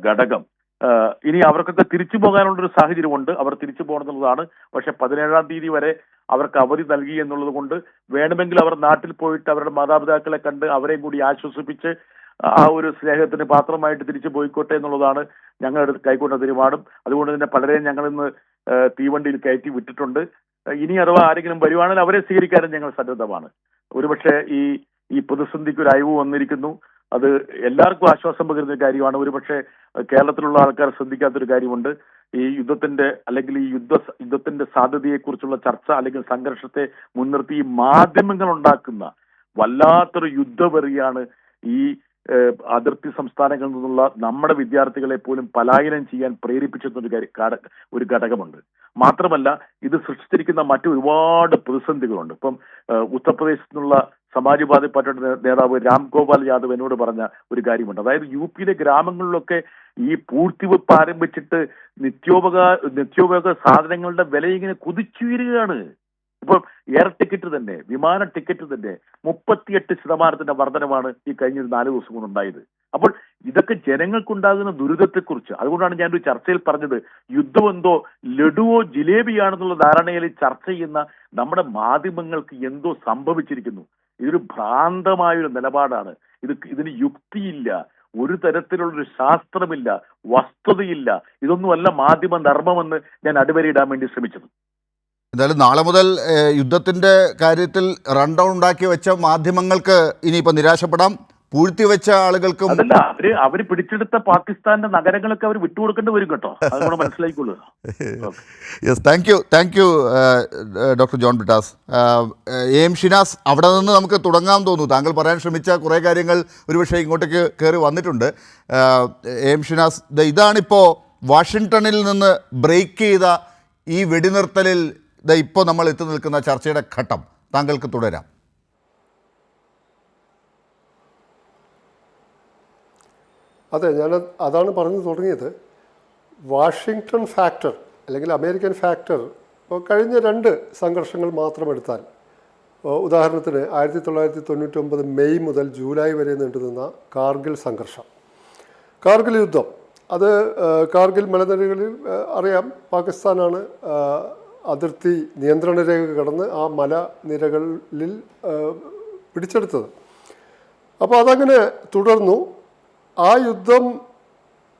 ഘടകം. ഇനി അവർക്കൊക്കെ തിരിച്ചു പോകാനുള്ളൊരു സാഹചര്യമുണ്ട്, അവർ തിരിച്ചു പോകണമെന്നുള്ളതാണ്. പക്ഷെ 17-ാം തീയതി വരെ അവർക്ക് അവധി നൽകി എന്നുള്ളത് കൊണ്ട് വേണമെങ്കിൽ അവർ നാട്ടിൽ പോയിട്ട് അവരുടെ മാതാപിതാക്കളെ കണ്ട് അവരെയും കൂടി ആശ്വസിപ്പിച്ച് ആ ഒരു സ്നേഹത്തിന് പാത്രമായിട്ട് തിരിച്ചു പോയിക്കോട്ടെ എന്നുള്ളതാണ് ഞങ്ങളുടെ കൈക്കൊണ്ട തീരുമാനം. അതുകൊണ്ട് തന്നെ പലരെയും ഞങ്ങൾ ഇന്ന് തീവണ്ടിയിൽ കയറ്റി വിട്ടിട്ടുണ്ട്. ഇനി അഥവാ ആരെങ്കിലും വരുവാണെങ്കിൽ അവരെ സ്വീകരിക്കാനും ഞങ്ങൾ സന്നദ്ധമാണ്. ഒരുപക്ഷെ ഈ പ്രതിസന്ധിക്ക് ഒരു അയവ് വന്നിരിക്കുന്നു. അത് എല്ലാവർക്കും ആശ്വാസം പകരുന്ന കാര്യമാണ്. ഒരുപക്ഷെ കേരളത്തിലുള്ള ആൾക്കാർ ശ്രദ്ധിക്കാത്തൊരു കാര്യമുണ്ട്. ഈ യുദ്ധത്തിന്റെ അല്ലെങ്കിൽ ഈ യുദ്ധത്തിന്റെ സാധ്യതയെക്കുറിച്ചുള്ള ചർച്ച അല്ലെങ്കിൽ സംഘർഷത്തെ മുൻനിർത്തി ഈ മാധ്യമങ്ങൾ ഉണ്ടാക്കുന്ന വല്ലാത്തൊരു യുദ്ധവെറിയാണ് ഈ അതിർത്തി സംസ്ഥാനങ്ങളിൽ നിന്നുള്ള നമ്മുടെ വിദ്യാർത്ഥികളെ പോലും പലായനം ചെയ്യാൻ പ്രേരിപ്പിച്ചെന്നൊരു ഒരു ഘടകമുണ്ട്. മാത്രമല്ല ഇത് സൃഷ്ടിച്ചിരിക്കുന്ന മറ്റു ഒരുപാട് പ്രതിസന്ധികളുണ്ട്. ഇപ്പം ഉത്തർപ്രദേശിൽ നിന്നുള്ള സമാജ്വാദി പാർട്ടിയുടെ നേതാവ് രാം ഗോപാൽ യാദവ് എന്നോട് പറഞ്ഞ ഒരു കാര്യമുണ്ട്. അതായത് യുപിയിലെ ഗ്രാമങ്ങളിലൊക്കെ ഈ പൂഴ്ത്തിവെപ്പ് ആരംഭിച്ചിട്ട് നിത്യോപയോഗ സാധനങ്ങളുടെ വില ഇങ്ങനെ കുതിച്ചുയരുകയാണ്. ഇപ്പം എയർ ടിക്കറ്റ് തന്നെ, വിമാന ടിക്കറ്റ് തന്നെ 38% വർധനമാണ് ഈ കഴിഞ്ഞ 4 ദിവസം കൊണ്ട് ഉണ്ടായത്. അപ്പോൾ ഇതൊക്കെ ജനങ്ങൾക്കുണ്ടാകുന്ന ദുരിതത്തെക്കുറിച്ച്, അതുകൊണ്ടാണ് ഞാനൊരു ചർച്ചയിൽ പറഞ്ഞത് യുദ്ധം എന്തോ ലഡുവോ ജിലേബിയാണെന്നുള്ള ധാരണയിൽ ചർച്ച ചെയ്യുന്ന നമ്മുടെ മാധ്യമങ്ങൾക്ക് എന്തോ സംഭവിച്ചിരിക്കുന്നു. ഇതൊരു ഭ്രാന്തമായൊരു നിലപാടാണ്. ഇതിന് യുക്തിയില്ല, ഒരു തരത്തിലുള്ളൊരു ശാസ്ത്രമില്ല, വസ്തുതയില്ല. ഇതൊന്നുമല്ല മാധ്യമ ധർമ്മമെന്ന് ഞാൻ അടിവരയിടാൻ വേണ്ടി ശ്രമിച്ചത്. എന്തായാലും നാളെ മുതൽ യുദ്ധത്തിൻ്റെ കാര്യത്തിൽ റൺ ഡൗൺ ഉണ്ടാക്കി വെച്ച മാധ്യമങ്ങൾക്ക് ഇനിയിപ്പോൾ നിരാശപ്പെടാം, പൂഴ്ത്തിവെച്ച ആളുകൾക്കും. അതല്ല, അവര് പിടിച്ചെടുത്ത പാകിസ്ഥാന്റെ നഗരങ്ങളൊക്കെ അവർ വിട്ടുകൊടുക്കേണ്ടി വരും കേട്ടോ. അതുകൊണ്ട് മനസ്സിലായിക്കോളൂ. Yes, thank you doctor John Brittas. M Shinas, അവിടെ നിന്ന് നമുക്ക് തുടങ്ങാൻ തോന്നുന്നു. താങ്കൾ പറയാൻ ശ്രമിച്ച കുറേ കാര്യങ്ങൾ ഒരുപക്ഷെ ഇങ്ങോട്ടേക്ക് കയറി വന്നിട്ടുണ്ട്. എം ഷിനാസ്, ഇതാണിപ്പോൾ വാഷിങ്ടണിൽ നിന്ന് ബ്രേക്ക് ചെയ്ത ഈ വെടിനിർത്തലിൽ ഇപ്പോൾ നമ്മൾ എത്തി നിൽക്കുന്ന ചർച്ചയുടെ ഘട്ടം. താങ്കൾക്ക് തുടരാം. അതെ, ഞാൻ അതാണ് പറഞ്ഞു തുടങ്ങിയത്. വാഷിങ്ടൺ ഫാക്ടർ അല്ലെങ്കിൽ അമേരിക്കൻ ഫാക്ടർ ഇപ്പോൾ കഴിഞ്ഞ 2 സംഘർഷങ്ങൾ മാത്രം എടുത്താൽ, ഉദാഹരണത്തിന് 1999 മെയ് മുതൽ ജൂലൈ വരെ നീണ്ടുനിന്ന കാർഗിൽ സംഘർഷം, കാർഗിൽ യുദ്ധം, അത് കാർഗിൽ മലനിരകളിൽ അറിയാം, പാകിസ്ഥാനാണ് അതിർത്തി നിയന്ത്രണ രേഖ കടന്ന് ആ മലനിരകളിൽ പിടിച്ചെടുത്തത്. അപ്പോൾ അതങ്ങനെ തുടർന്നു. ആ യുദ്ധം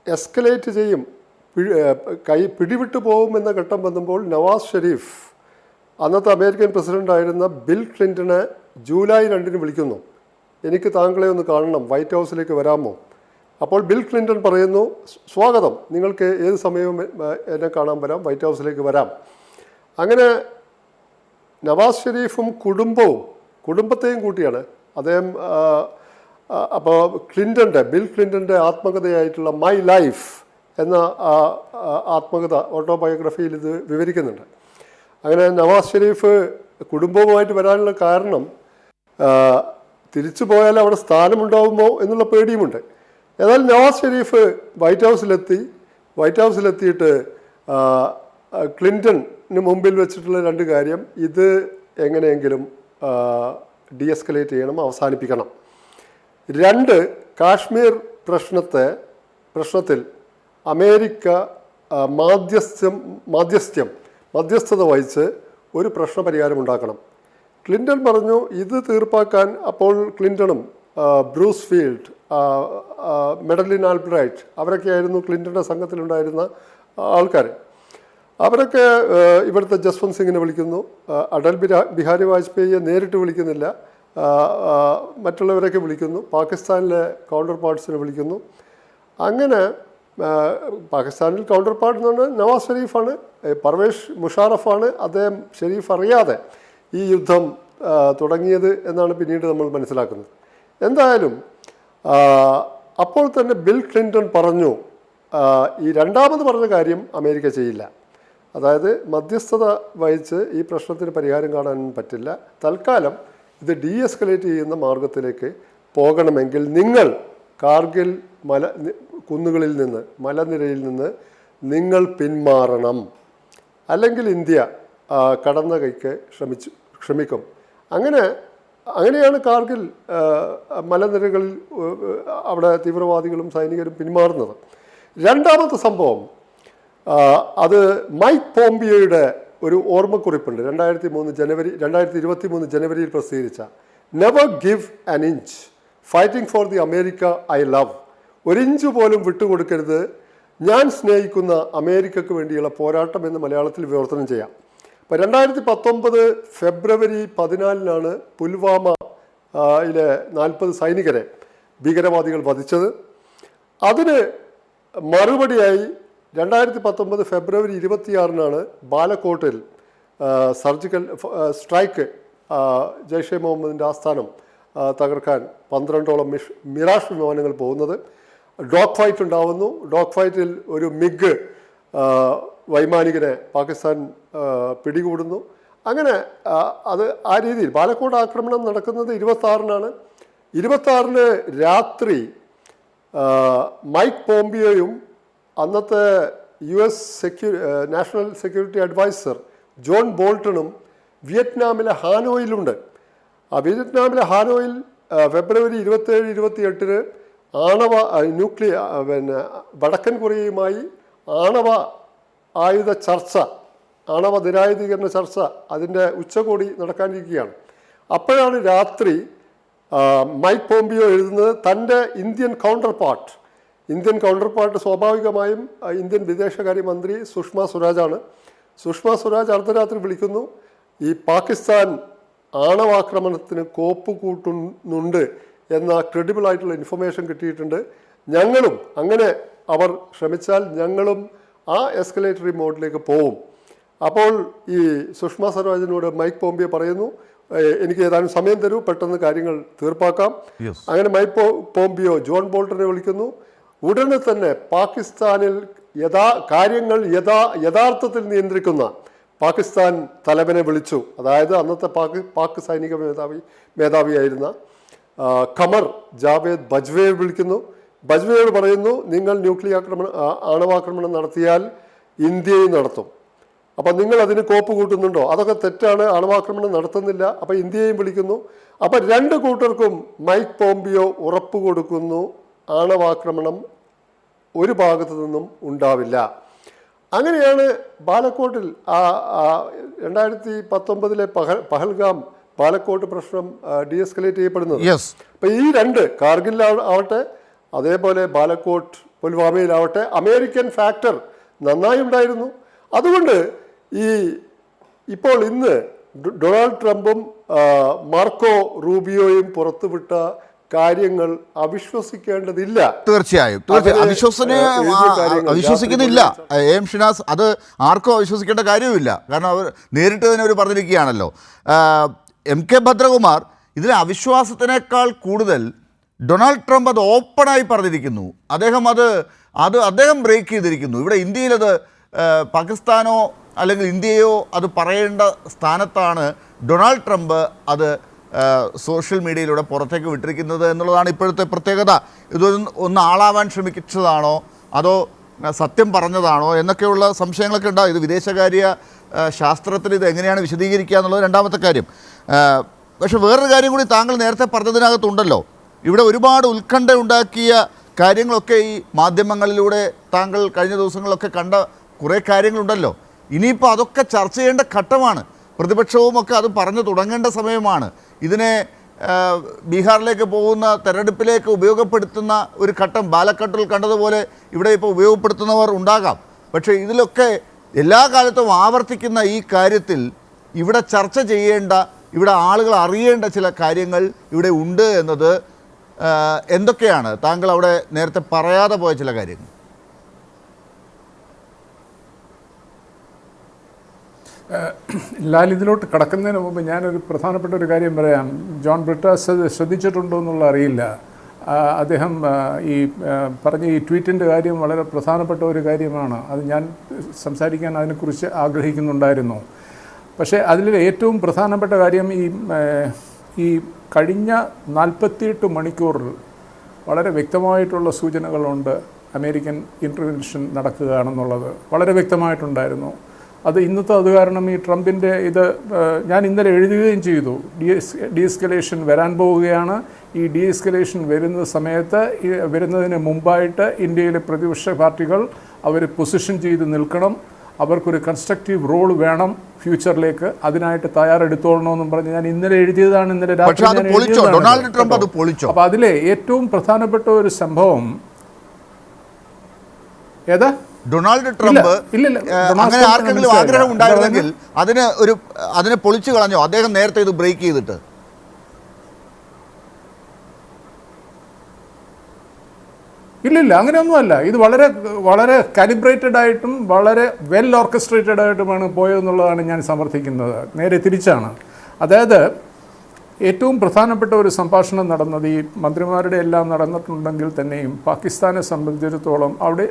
എസ്കലേറ്റ് ചെയ്യും, പിടിവിട്ടു പോകുമെന്ന ഘട്ടം വന്നപ്പോൾ നവാസ് ഷെരീഫ് അന്നത്തെ അമേരിക്കൻ പ്രസിഡൻ്റായിരുന്ന ബിൽ ക്ലിൻ്റനെ ജൂലൈ 2 വിളിക്കുന്നു. എനിക്ക് താങ്കളെ ഒന്ന് കാണണം, വൈറ്റ് ഹൗസിലേക്ക് വരാമോ? അപ്പോൾ ബിൽ ക്ലിൻ്റൺ പറയുന്നു, സ്വാഗതം, നിങ്ങൾക്ക് ഏത് സമയവും എന്നെ കാണാൻ വരാം, വൈറ്റ് ഹൗസിലേക്ക് വരാം. അങ്ങനെ നവാസ് ഷെരീഫും കുടുംബത്തെയും കൂട്ടിയാണ് അദ്ദേഹം. അപ്പോൾ ബിൽ ക്ലിൻ്റൻ്റെ ആത്മകഥയായിട്ടുള്ള മൈ ലൈഫ് എന്ന ആത്മകഥ ഓട്ടോബയോഗ്രഫിയിൽ ഇത് വിവരിക്കുന്നുണ്ട്. അങ്ങനെ നവാസ് ഷെരീഫ് കുടുംബവുമായിട്ട് വരാനുള്ള കാരണം തിരിച്ചു പോയാൽ അവിടെ സ്ഥാനമുണ്ടാകുമോ എന്നുള്ള പേടിയുമുണ്ട്. എന്നാൽ നവാസ് ഷെരീഫ് വൈറ്റ് ഹൗസിലെത്തിയിട്ട് ക്ലിൻ്റന് മുമ്പിൽ വെച്ചിട്ടുള്ള 2 കാര്യം, ഇത് എങ്ങനെയെങ്കിലും ഡീഎസ്കലേറ്റ് ചെയ്യണം, അവസാനിപ്പിക്കണം. 2, കാശ്മീർ പ്രശ്നത്തിൽ അമേരിക്ക മധ്യസ്ഥത വഹിച്ച് ഒരു പ്രശ്നപരിഹാരം ഉണ്ടാക്കണം. ക്ലിൻ്റൺ പറഞ്ഞു ഇത് തീർപ്പാക്കാൻ. അപ്പോൾ ക്ലിൻ്റണും ബ്രൂസ് ഫീൽഡ്, മെഡലിൻ ആൽബ്രൈറ്റ്, അവരൊക്കെയായിരുന്നു ക്ലിൻ്റൻ്റെ സംഘത്തിലുണ്ടായിരുന്ന ആൾക്കാർ. അവരൊക്കെ ഇവിടുത്തെ ജസ്വന്ത് സിംഗിനെ വിളിക്കുന്നു, അടൽ ബിഹാരി വാജ്പേയിയെ നേരിട്ട് വിളിക്കുന്നില്ല, മറ്റുള്ളവരൊക്കെ വിളിക്കുന്നു, പാകിസ്ഥാനിലെ കൗണ്ടർ പാർട്സിനെ വിളിക്കുന്നു. അങ്ങനെ പാകിസ്ഥാനിൽ കൗണ്ടർ പാർട്ട് എന്ന് പറഞ്ഞാൽ നവാസ് ഷെരീഫാണ്, പർവേഷ് മുഷാറഫാണ്. അദ്ദേഹം ഷെരീഫ് അറിയാതെ ഈ യുദ്ധം തുടങ്ങിയത് എന്നാണ് പിന്നീട് നമ്മൾ മനസ്സിലാക്കുന്നത്. എന്തായാലും അപ്പോൾ തന്നെ ബിൽ ക്ലിൻ്റൺ പറഞ്ഞു, ഈ രണ്ടാമത് പറഞ്ഞ കാര്യം അമേരിക്ക ചെയ്യില്ല. അതായത് മധ്യസ്ഥത വഹിച്ച് ഈ പ്രശ്നത്തിന് പരിഹാരം കാണാൻ പറ്റില്ല. തൽക്കാലം ഇത് ഡീഎസ്കലേറ്റ് ചെയ്യുന്ന മാർഗത്തിലേക്ക് പോകണമെങ്കിൽ നിങ്ങൾ കാർഗിൽ കുന്നുകളിൽ നിന്ന്, മലനിരയിൽ നിന്ന് നിങ്ങൾ പിന്മാറണം, അല്ലെങ്കിൽ ഇന്ത്യ കടന്ന കൈക്ക് ശ്രമിക്കും. അങ്ങനെ അങ്ങനെയാണ് കാർഗിൽ മലനിരകളിൽ അവിടെ തീവ്രവാദികളും സൈനികരും പിന്മാറുന്നത്. രണ്ടാമത്തെ സംഭവം അത് മൈക്ക് പോംപിയോയുടെ ഒരു ഓർമ്മക്കുറിപ്പുണ്ട്. 2023 ജനുവരിയിൽ പ്രസിദ്ധീകരിച്ച never give an inch fighting for the America I love. ഒരിഞ്ച് പോലും വിട്ടുകൊടുക്കരുത്, ഞാൻ സ്നേഹിക്കുന്ന അമേരിക്കയ്ക്ക് വേണ്ടിയുള്ള പോരാട്ടം എന്ന് മലയാളത്തിൽ വിവർത്തനം ചെയ്യാം. അപ്പോൾ 2019 ഫെബ്രുവരി 14 പുൽവാമയിലെ 40 സൈനികരെ ഭീകരവാദികൾ വധിച്ചത്. അതിന് മറുപടിയായി 2019 ഫെബ്രുവരി 26 ബാലക്കോട്ടിൽ സർജിക്കൽ സ്ട്രൈക്ക്, ജയ്ഷെ മുഹമ്മദിൻ്റെ ആസ്ഥാനം തകർക്കാൻ 12ഓളം മിറാഷ് വിമാനങ്ങൾ പോകുന്നത്. ഡോഗ് ഫൈറ്റ് ഉണ്ടാവുന്നു. ഡോഗ് ഫൈറ്റിൽ ഒരു മിഗ് വൈമാനികനെ പാകിസ്ഥാൻ പിടികൂടുന്നു. അങ്ങനെ അത് ആ രീതിയിൽ ബാലക്കോട്ട് ആക്രമണം നടക്കുന്നത് 26-നാണ്. 26-ന് രാത്രി മൈക്ക് പോംപിയോയും അന്നത്തെ US national security adviser John ബോൾട്ടണും വിയറ്റ്നാമിലെ ഹാനോയിലുണ്ട്. ആ വിയറ്റ്നാമിലെ ഹാനോയിൽ ഫെബ്രുവരി 27-28 വടക്കൻ കൊറിയയുമായി ആണവ ആയുധ ചർച്ച, ആണവ നിരായുധീകരണ ചർച്ച, അതിൻ്റെ ഉച്ചകോടി നടക്കാനിരിക്കുകയാണ്. അപ്പോഴാണ് രാത്രി മൈക്ക് പോംപിയോ എഴുതുന്നത് തൻ്റെ ഇന്ത്യൻ കൗണ്ടർ പാർട്ട് സ്വാഭാവികമായും ഇന്ത്യൻ വിദേശകാര്യമന്ത്രി സുഷമ സ്വരാജാണ്. സുഷമ സ്വരാജ് അർദ്ധരാത്രി വിളിക്കുന്നു, ഈ പാകിസ്ഥാൻ ആണവാക്രമണത്തിന് കോപ്പ് കൂട്ടുന്നുണ്ട് എന്ന ക്രെഡിബിൾ ആയിട്ടുള്ള ഇൻഫർമേഷൻ കിട്ടിയിട്ടുണ്ട്, ഞങ്ങളും അങ്ങനെ അവർ ശ്രമിച്ചാൽ ഞങ്ങളും ആ എസ്കലേറ്ററി മോഡിലേക്ക് പോവും. അപ്പോൾ ഈ സുഷമ സ്വരാജിനോട് മൈക്ക് പോംപിയോ പറയുന്നു, എനിക്ക് ഏതാനും സമയം തരൂ, പെട്ടെന്ന് കാര്യങ്ങൾ തീർപ്പാക്കാം. അങ്ങനെ മൈക്ക് പോംപിയോ ജോൺ ബോൾട്ടനെ വിളിക്കുന്നു. ഉടനെ തന്നെ പാകിസ്ഥാനിൽ കാര്യങ്ങൾ യഥാർത്ഥത്തിൽ നിയന്ത്രിക്കുന്ന പാകിസ്ഥാൻ തലവനെ വിളിച്ചു. അതായത് അന്നത്തെ പാക് സൈനിക മേധാവിയായിരുന്ന ഖമർ ജാവേദ് ബജ്വയെ വിളിക്കുന്നു. ബജ്വയോട് പറയുന്നു, നിങ്ങൾ ആണവാക്രമണം നടത്തിയാൽ ഇന്ത്യയും നടത്തും, അപ്പം നിങ്ങൾ അതിന് കോപ്പ് കൂട്ടുന്നുണ്ടോ? അതൊക്കെ തെറ്റാണ്, ആണവാക്രമണം നടത്തുന്നില്ല. അപ്പം ഇന്ത്യയും വിളിക്കുന്നു. അപ്പം രണ്ട് കൂട്ടർക്കും മൈക്ക് പോംപിയോ ഉറപ്പ് കൊടുക്കുന്നു, ആണവാക്രമണം ഒരു ഭാഗത്തു നിന്നും ഉണ്ടാവില്ല. അങ്ങനെയാണ് ബാലക്കോട്ടിൽ 2019 പഹൽഗാം ബാലക്കോട്ട് പ്രശ്നം ഡീഎസ്കലേറ്റ് ചെയ്യപ്പെടുന്നത്. അപ്പം ഈ രണ്ട്, കാർഗിലാവട്ടെ അതേപോലെ ബാലക്കോട്ട് പുൽവാമയിലാവട്ടെ, അമേരിക്കൻ ഫാക്ടർ നന്നായി ഉണ്ടായിരുന്നു. അതുകൊണ്ട് ഇപ്പോൾ ഇന്ന് ഡൊണാൾഡ് ട്രംപും മാർക്കോ റൂബിയോയും പുറത്തുവിട്ട കാര്യങ്ങൾ അവിശ്വസിക്കേണ്ടതില്ല. തീർച്ചയായും അവിശ്വസിക്കുന്നില്ല എം ഷിനാസ്. അത് ആർക്കും അവിശ്വസിക്കേണ്ട കാര്യവുമില്ല. കാരണം അവർ നേരിട്ട് തന്നെ അവർ പറഞ്ഞിരിക്കുകയാണല്ലോ. MK ഭദ്രകുമാർ, ഇതിലെ അവിശ്വാസത്തിനേക്കാൾ കൂടുതൽ ഡൊണാൾഡ് ട്രംപ് അത് ഓപ്പണായി പറഞ്ഞിരിക്കുന്നു. അദ്ദേഹം ബ്രേക്ക് ചെയ്തിരിക്കുന്നു. ഇവിടെ ഇന്ത്യയിലത് പാകിസ്ഥാനോ അല്ലെങ്കിൽ ഇന്ത്യയോ അത് പറയേണ്ട സ്ഥാനത്താണ് ഡൊണാൾഡ് ട്രംപ് അത് സോഷ്യൽ മീഡിയയിലൂടെ പുറത്തേക്ക് വിട്ടിരിക്കുന്നത് എന്നുള്ളതാണ് ഇപ്പോഴത്തെ പ്രത്യേകത. ഒന്ന് ആളാവാൻ ശ്രമിച്ചതാണോ അതോ സത്യം പറഞ്ഞതാണോ എന്നൊക്കെയുള്ള സംശയങ്ങളൊക്കെ ഉണ്ടാകും. ഇത് വിദേശകാര്യ ശാസ്ത്രത്തിൽ ഇത് എങ്ങനെയാണ് വിശദീകരിക്കുക എന്നുള്ളത് രണ്ടാമത്തെ കാര്യം. പക്ഷെ വേറൊരു കാര്യം കൂടി താങ്കൾ നേരത്തെ പറഞ്ഞതിനകത്തുണ്ടല്ലോ. ഇവിടെ ഒരുപാട് ഉത്കണ്ഠ ഉണ്ടാക്കിയ കാര്യങ്ങളൊക്കെ ഈ മാധ്യമങ്ങളിലൂടെ താങ്കൾ കഴിഞ്ഞ ദിവസങ്ങളിലൊക്കെ കണ്ട കുറേ കാര്യങ്ങളുണ്ടല്ലോ. ഇനിയിപ്പോൾ അതൊക്കെ ചർച്ച ചെയ്യേണ്ട ഘട്ടമാണ്. പ്രതിപക്ഷവുമൊക്കെ അത് പറഞ്ഞു തുടങ്ങേണ്ട സമയമാണ്. ഇതിനെ ബീഹാറിലേക്ക് പോകുന്ന തെരഞ്ഞെടുപ്പിലേക്ക് ഉപയോഗപ്പെടുത്തുന്ന ഒരു ഘട്ടം ബാലക്കട്ടിൽ കണ്ടതുപോലെ ഇവിടെ ഇപ്പോൾ ഉപയോഗപ്പെടുത്തുന്നവർ ഉണ്ടാകാം. പക്ഷേ ഇതിലൊക്കെ എല്ലാ കാലത്തും ആവർത്തിക്കുന്ന ഈ കാര്യത്തിൽ ഇവിടെ ചർച്ച ചെയ്യേണ്ട, ഇവിടെ ആളുകൾ അറിയേണ്ട ചില കാര്യങ്ങൾ ഇവിടെ ഉണ്ട് എന്നത് എന്തൊക്കെയാണ്? താങ്കൾ അവിടെ നേരത്തെ പറയാതെ പോയ ചില കാര്യങ്ങൾ. ലാൽ, ഇതിലോട്ട് കടക്കുന്നതിന് മുമ്പ് ഞാനൊരു പ്രധാനപ്പെട്ട ഒരു കാര്യം പറയാം. ജോൺ ബ്രിട്ടാസ് ശ്രദ്ധിച്ചിട്ടുണ്ടോ എന്നുള്ള അറിയില്ല. അദ്ദേഹം ഈ പറഞ്ഞ ഈ ട്വീറ്റിൻ്റെ കാര്യം വളരെ പ്രധാനപ്പെട്ട ഒരു കാര്യമാണ്. അത് ഞാൻ സംസാരിക്കാൻ അതിനെക്കുറിച്ച് ആഗ്രഹിക്കുന്നുണ്ടായിരുന്നു. പക്ഷേ അതിൽ ഏറ്റവും പ്രധാനപ്പെട്ട കാര്യം ഈ കഴിഞ്ഞ 48 മണിക്കൂറിൽ വളരെ വ്യക്തമായിട്ടുള്ള സൂചനകളുണ്ട് അമേരിക്കൻ ഇൻ്റർവെൻഷൻ നടക്കുകയാണെന്നുള്ളത്. വളരെ വ്യക്തമായിട്ടുണ്ടായിരുന്നു. അത് ഇന്നത്തെ അത് കാരണം ഈ ട്രംപിൻ്റെ ഇത് ഞാൻ ഇന്നലെ എഴുതുകയും ചെയ്തു. ഡീഎസ്കലേഷൻ വരാൻ പോവുകയാണ്. ഈ ഡീഎസ്കലേഷൻ വരുന്ന സമയത്ത് വരുന്നതിന് മുമ്പായിട്ട് ഇന്ത്യയിലെ പ്രതിപക്ഷ പാർട്ടികൾ അവർ പൊസിഷൻ ചെയ്ത് നിൽക്കണം. അവർക്കൊരു കൺസ്ട്രക്റ്റീവ് റോൾ വേണം ഫ്യൂച്ചറിലേക്ക്. അതിനായിട്ട് തയ്യാറെടുത്തോളണമെന്നും പറഞ്ഞ് ഞാൻ ഇന്നലെ എഴുതിയതാണ്. ഇന്നലെ രാത്രി അപ്പോൾ അതിലെ ഏറ്റവും പ്രധാനപ്പെട്ട ഒരു സംഭവം ഏതാ? ഡൊണാൾഡ് ട്രംപ് അങ്ങനെ ആർക്കെങ്കിലും ആഗ്രഹം ഉണ്ടായിരുന്നെങ്കിൽ അതിനെ പൊളിച്ചു കളഞ്ഞോ അദ്ദേഹം നേരത്തെ ഇത് ബ്രേക്ക് ചെയ്തിട്ട്? ഇല്ലില്ല, അങ്ങനെയൊന്നുമല്ല. ഇത് വളരെ വളരെ കാലിബ്രേറ്റഡ് ആയിട്ടും വളരെ വെൽ ഓർക്കസ്ട്രേറ്റഡ് ആയിട്ടുമാണ് പോയതെന്നുള്ളതാണ് ഞാൻ സമർത്ഥിക്കുന്നത്. നേരെ തിരിച്ചാണ്. അതായത് ഏറ്റവും പ്രധാനപ്പെട്ട ഒരു സംഭാഷണം നടന്നത് ഈ മന്ത്രിമാരുടെ എല്ലാം നടന്നിട്ടുണ്ടെങ്കിൽ തന്നെയും പാകിസ്ഥാനെ സംബന്ധിച്ചിടത്തോളം അവിടെ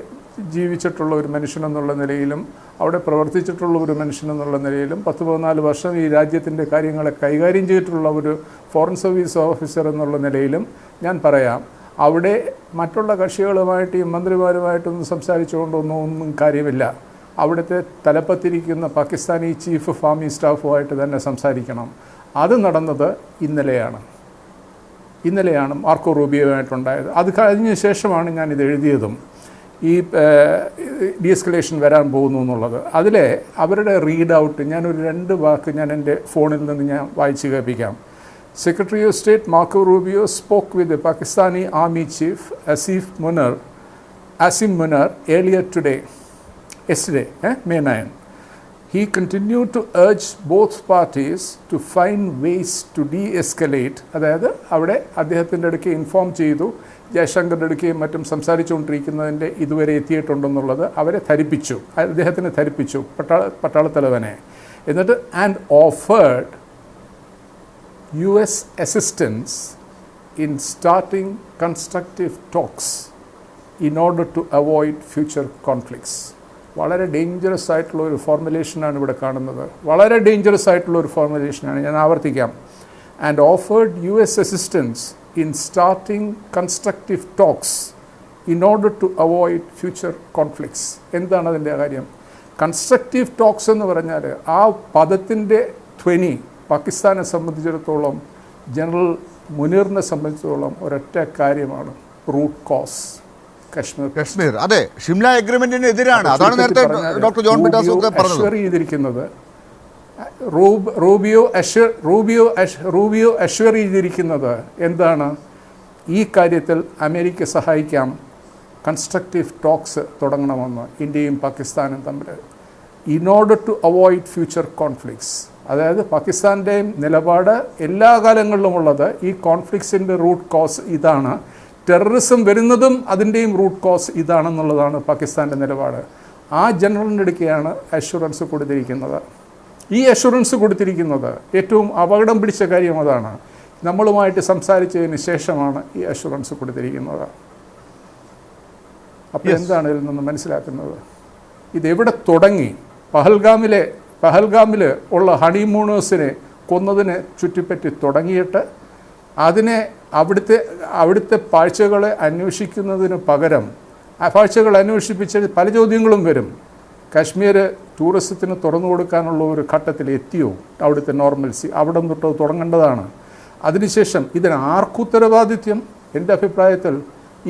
ജീവിച്ചിട്ടുള്ള ഒരു മനുഷ്യനെന്നുള്ള നിലയിലും അവിടെ പ്രവർത്തിച്ചിട്ടുള്ള ഒരു മനുഷ്യനെന്നുള്ള നിലയിലും 10-14 വർഷം ഈ രാജ്യത്തിൻ്റെ കാര്യങ്ങളെ കൈകാര്യം ചെയ്തിട്ടുള്ള ഒരു ഫോറിൻ സർവീസ് ഓഫീസർ എന്നുള്ള നിലയിലും ഞാൻ പറയാം, അവിടെ മറ്റുള്ള കക്ഷികളുമായിട്ട് ഈ മന്ത്രിമാരുമായിട്ടൊന്നും സംസാരിച്ചുകൊണ്ടൊന്നും കാര്യമില്ല. അവിടുത്തെ തലപ്പത്തിരിക്കുന്ന പാകിസ്ഥാനി ചീഫ് ഓഫ് ആർമി സ്റ്റാഫുമായിട്ട് തന്നെ സംസാരിക്കണം. അത് നടന്നത് ഇന്നലെയാണ് മാർക്കോ റൂബിയോയുമായിട്ടുണ്ടായത്. അത് കഴിഞ്ഞ ശേഷമാണ് ഞാനിത് എഴുതിയതും ഈ ഡീഎസ്കലേഷൻ വരാൻ പോകുന്നു എന്നുള്ളത്. അതിലെ അവരുടെ റീഡ് ഔട്ട് ഞാനൊരു 2 വാക്ക് ഞാൻ എൻ്റെ ഫോണിൽ നിന്ന് ഞാൻ വായിച്ച് കേൾപ്പിക്കാം. Secretary of State Marco Rubio spoke with the Pakistani Army Chief Asim Munir earlier yesterday, May 9. He continued to urge both parties to find ways to de-escalate. അതായത് അവിടെ അദ്ദേഹത്തിൻ്റെ അടുക്ക് ഇൻഫോം ചെയ്തു, ജയശങ്കറിൻ്റെ അടുക്കയും മറ്റും സംസാരിച്ചുകൊണ്ടിരിക്കുന്നതിൻ്റെ ഇതുവരെ എത്തിയിട്ടുണ്ടെന്നുള്ളത് അദ്ദേഹത്തിനെ ധരിപ്പിച്ചു പട്ടാളത്തലവനെ. എന്നിട്ട് and offered US assistance in starting constructive talks in order to avoid future conflicts. വളരെ ഡേഞ്ചറസ് ആയിട്ടുള്ള ഒരു ഫോർമുലേഷനാണ് ഇവിടെ കാണുന്നത്. വളരെ ഡേഞ്ചറസ് ആയിട്ടുള്ള ഒരു ഫോർമുലേഷനാണ്. ഞാൻ ആവർത്തിക്കാം. And offered US assistance in starting constructive talks in order to avoid future conflicts. എന്താണ് അതിൻ്റെ കാര്യം? കൺസ്ട്രക്റ്റീവ് ടോക്സ് എന്ന് പറഞ്ഞാൽ ആ പദത്തിൻ്റെ ധ്വനി പാകിസ്ഥാനെ സംബന്ധിച്ചിടത്തോളം, ജനറൽ മുനീറിനെ സംബന്ധിച്ചിടത്തോളം ഒരൊറ്റ കാര്യമാണ്, റൂട്ട് കോസ് കശ്മീർ. അതെ, ഷിംല എഗ്രിമെന്റിന് എതിരാണ്. അതാണ് നേരത്തെ ഡോക്ടർ ജോൺ പിട്ടാസ് ചെയ്തിരിക്കുന്നത്. റൂബിയോ അഷ്വർ ചെയ്തിരിക്കുന്നത് എന്താണ്? ഈ കാര്യത്തിൽ അമേരിക്ക സഹായിക്കാം, കൺസ്ട്രക്റ്റീവ് ടോക്സ് തുടങ്ങണമെന്ന് ഇന്ത്യയും പാകിസ്ഥാനും തമ്മിൽ, in order to avoid future conflicts. അതായത് പാകിസ്ഥാൻ്റെയും നിലപാട് എല്ലാ കാലങ്ങളിലുമുള്ളത് ഈ കോൺഫ്ലിക്ട്സിൻ്റെ റൂട്ട് കോസ് ഇതാണ്, ടെററിസം വരുന്നതും അതിൻ്റെയും റൂട്ട് കോസ് ഇതാണെന്നുള്ളതാണ് പാകിസ്ഥാൻ്റെ നിലപാട്. ആ ജനറലിൻ്റെ അടുക്കെയാണ് അഷുറൻസ് കൊടുത്തിരിക്കുന്നത്. ഈ അഷുറൻസ് കൊടുത്തിരിക്കുന്നത് ഏറ്റവും അപകടം പിടിച്ച കാര്യം അതാണ്. നമ്മളുമായിട്ട് സംസാരിച്ചതിന് ശേഷമാണ് ഈ അഷുറൻസ് കൊടുത്തിരിക്കുന്നത്. അപ്പോൾ എന്താണ് ഇതിൽ നിന്ന് മനസ്സിലാക്കുന്നത്? ഇതെവിടെ തുടങ്ങി? പഹൽഗാമിൽ ഉള്ള ഹണിമൂണേഴ്സിനെ കൊന്നതിനെ ചുറ്റിപ്പറ്റി തുടങ്ങിയിട്ട് അതിനെ അവിടുത്തെ പാഴ്ചകളെ അന്വേഷിക്കുന്നതിന് പകരം ആ പാഴ്ചകൾ അന്വേഷിപ്പിച്ച് പല ചോദ്യങ്ങളും വരും. കാശ്മീർ ടൂറിസത്തിന് തുറന്നു കൊടുക്കാനുള്ള ഒരു ഘട്ടത്തിൽ എത്തിയോ? അവിടുത്തെ നോർമൽസി അവിടെ തൊട്ട് തുടങ്ങേണ്ടതാണ്. അതിനുശേഷം ഇതിന് ആർക്കുത്തരവാദിത്യം? എൻ്റെ അഭിപ്രായത്തിൽ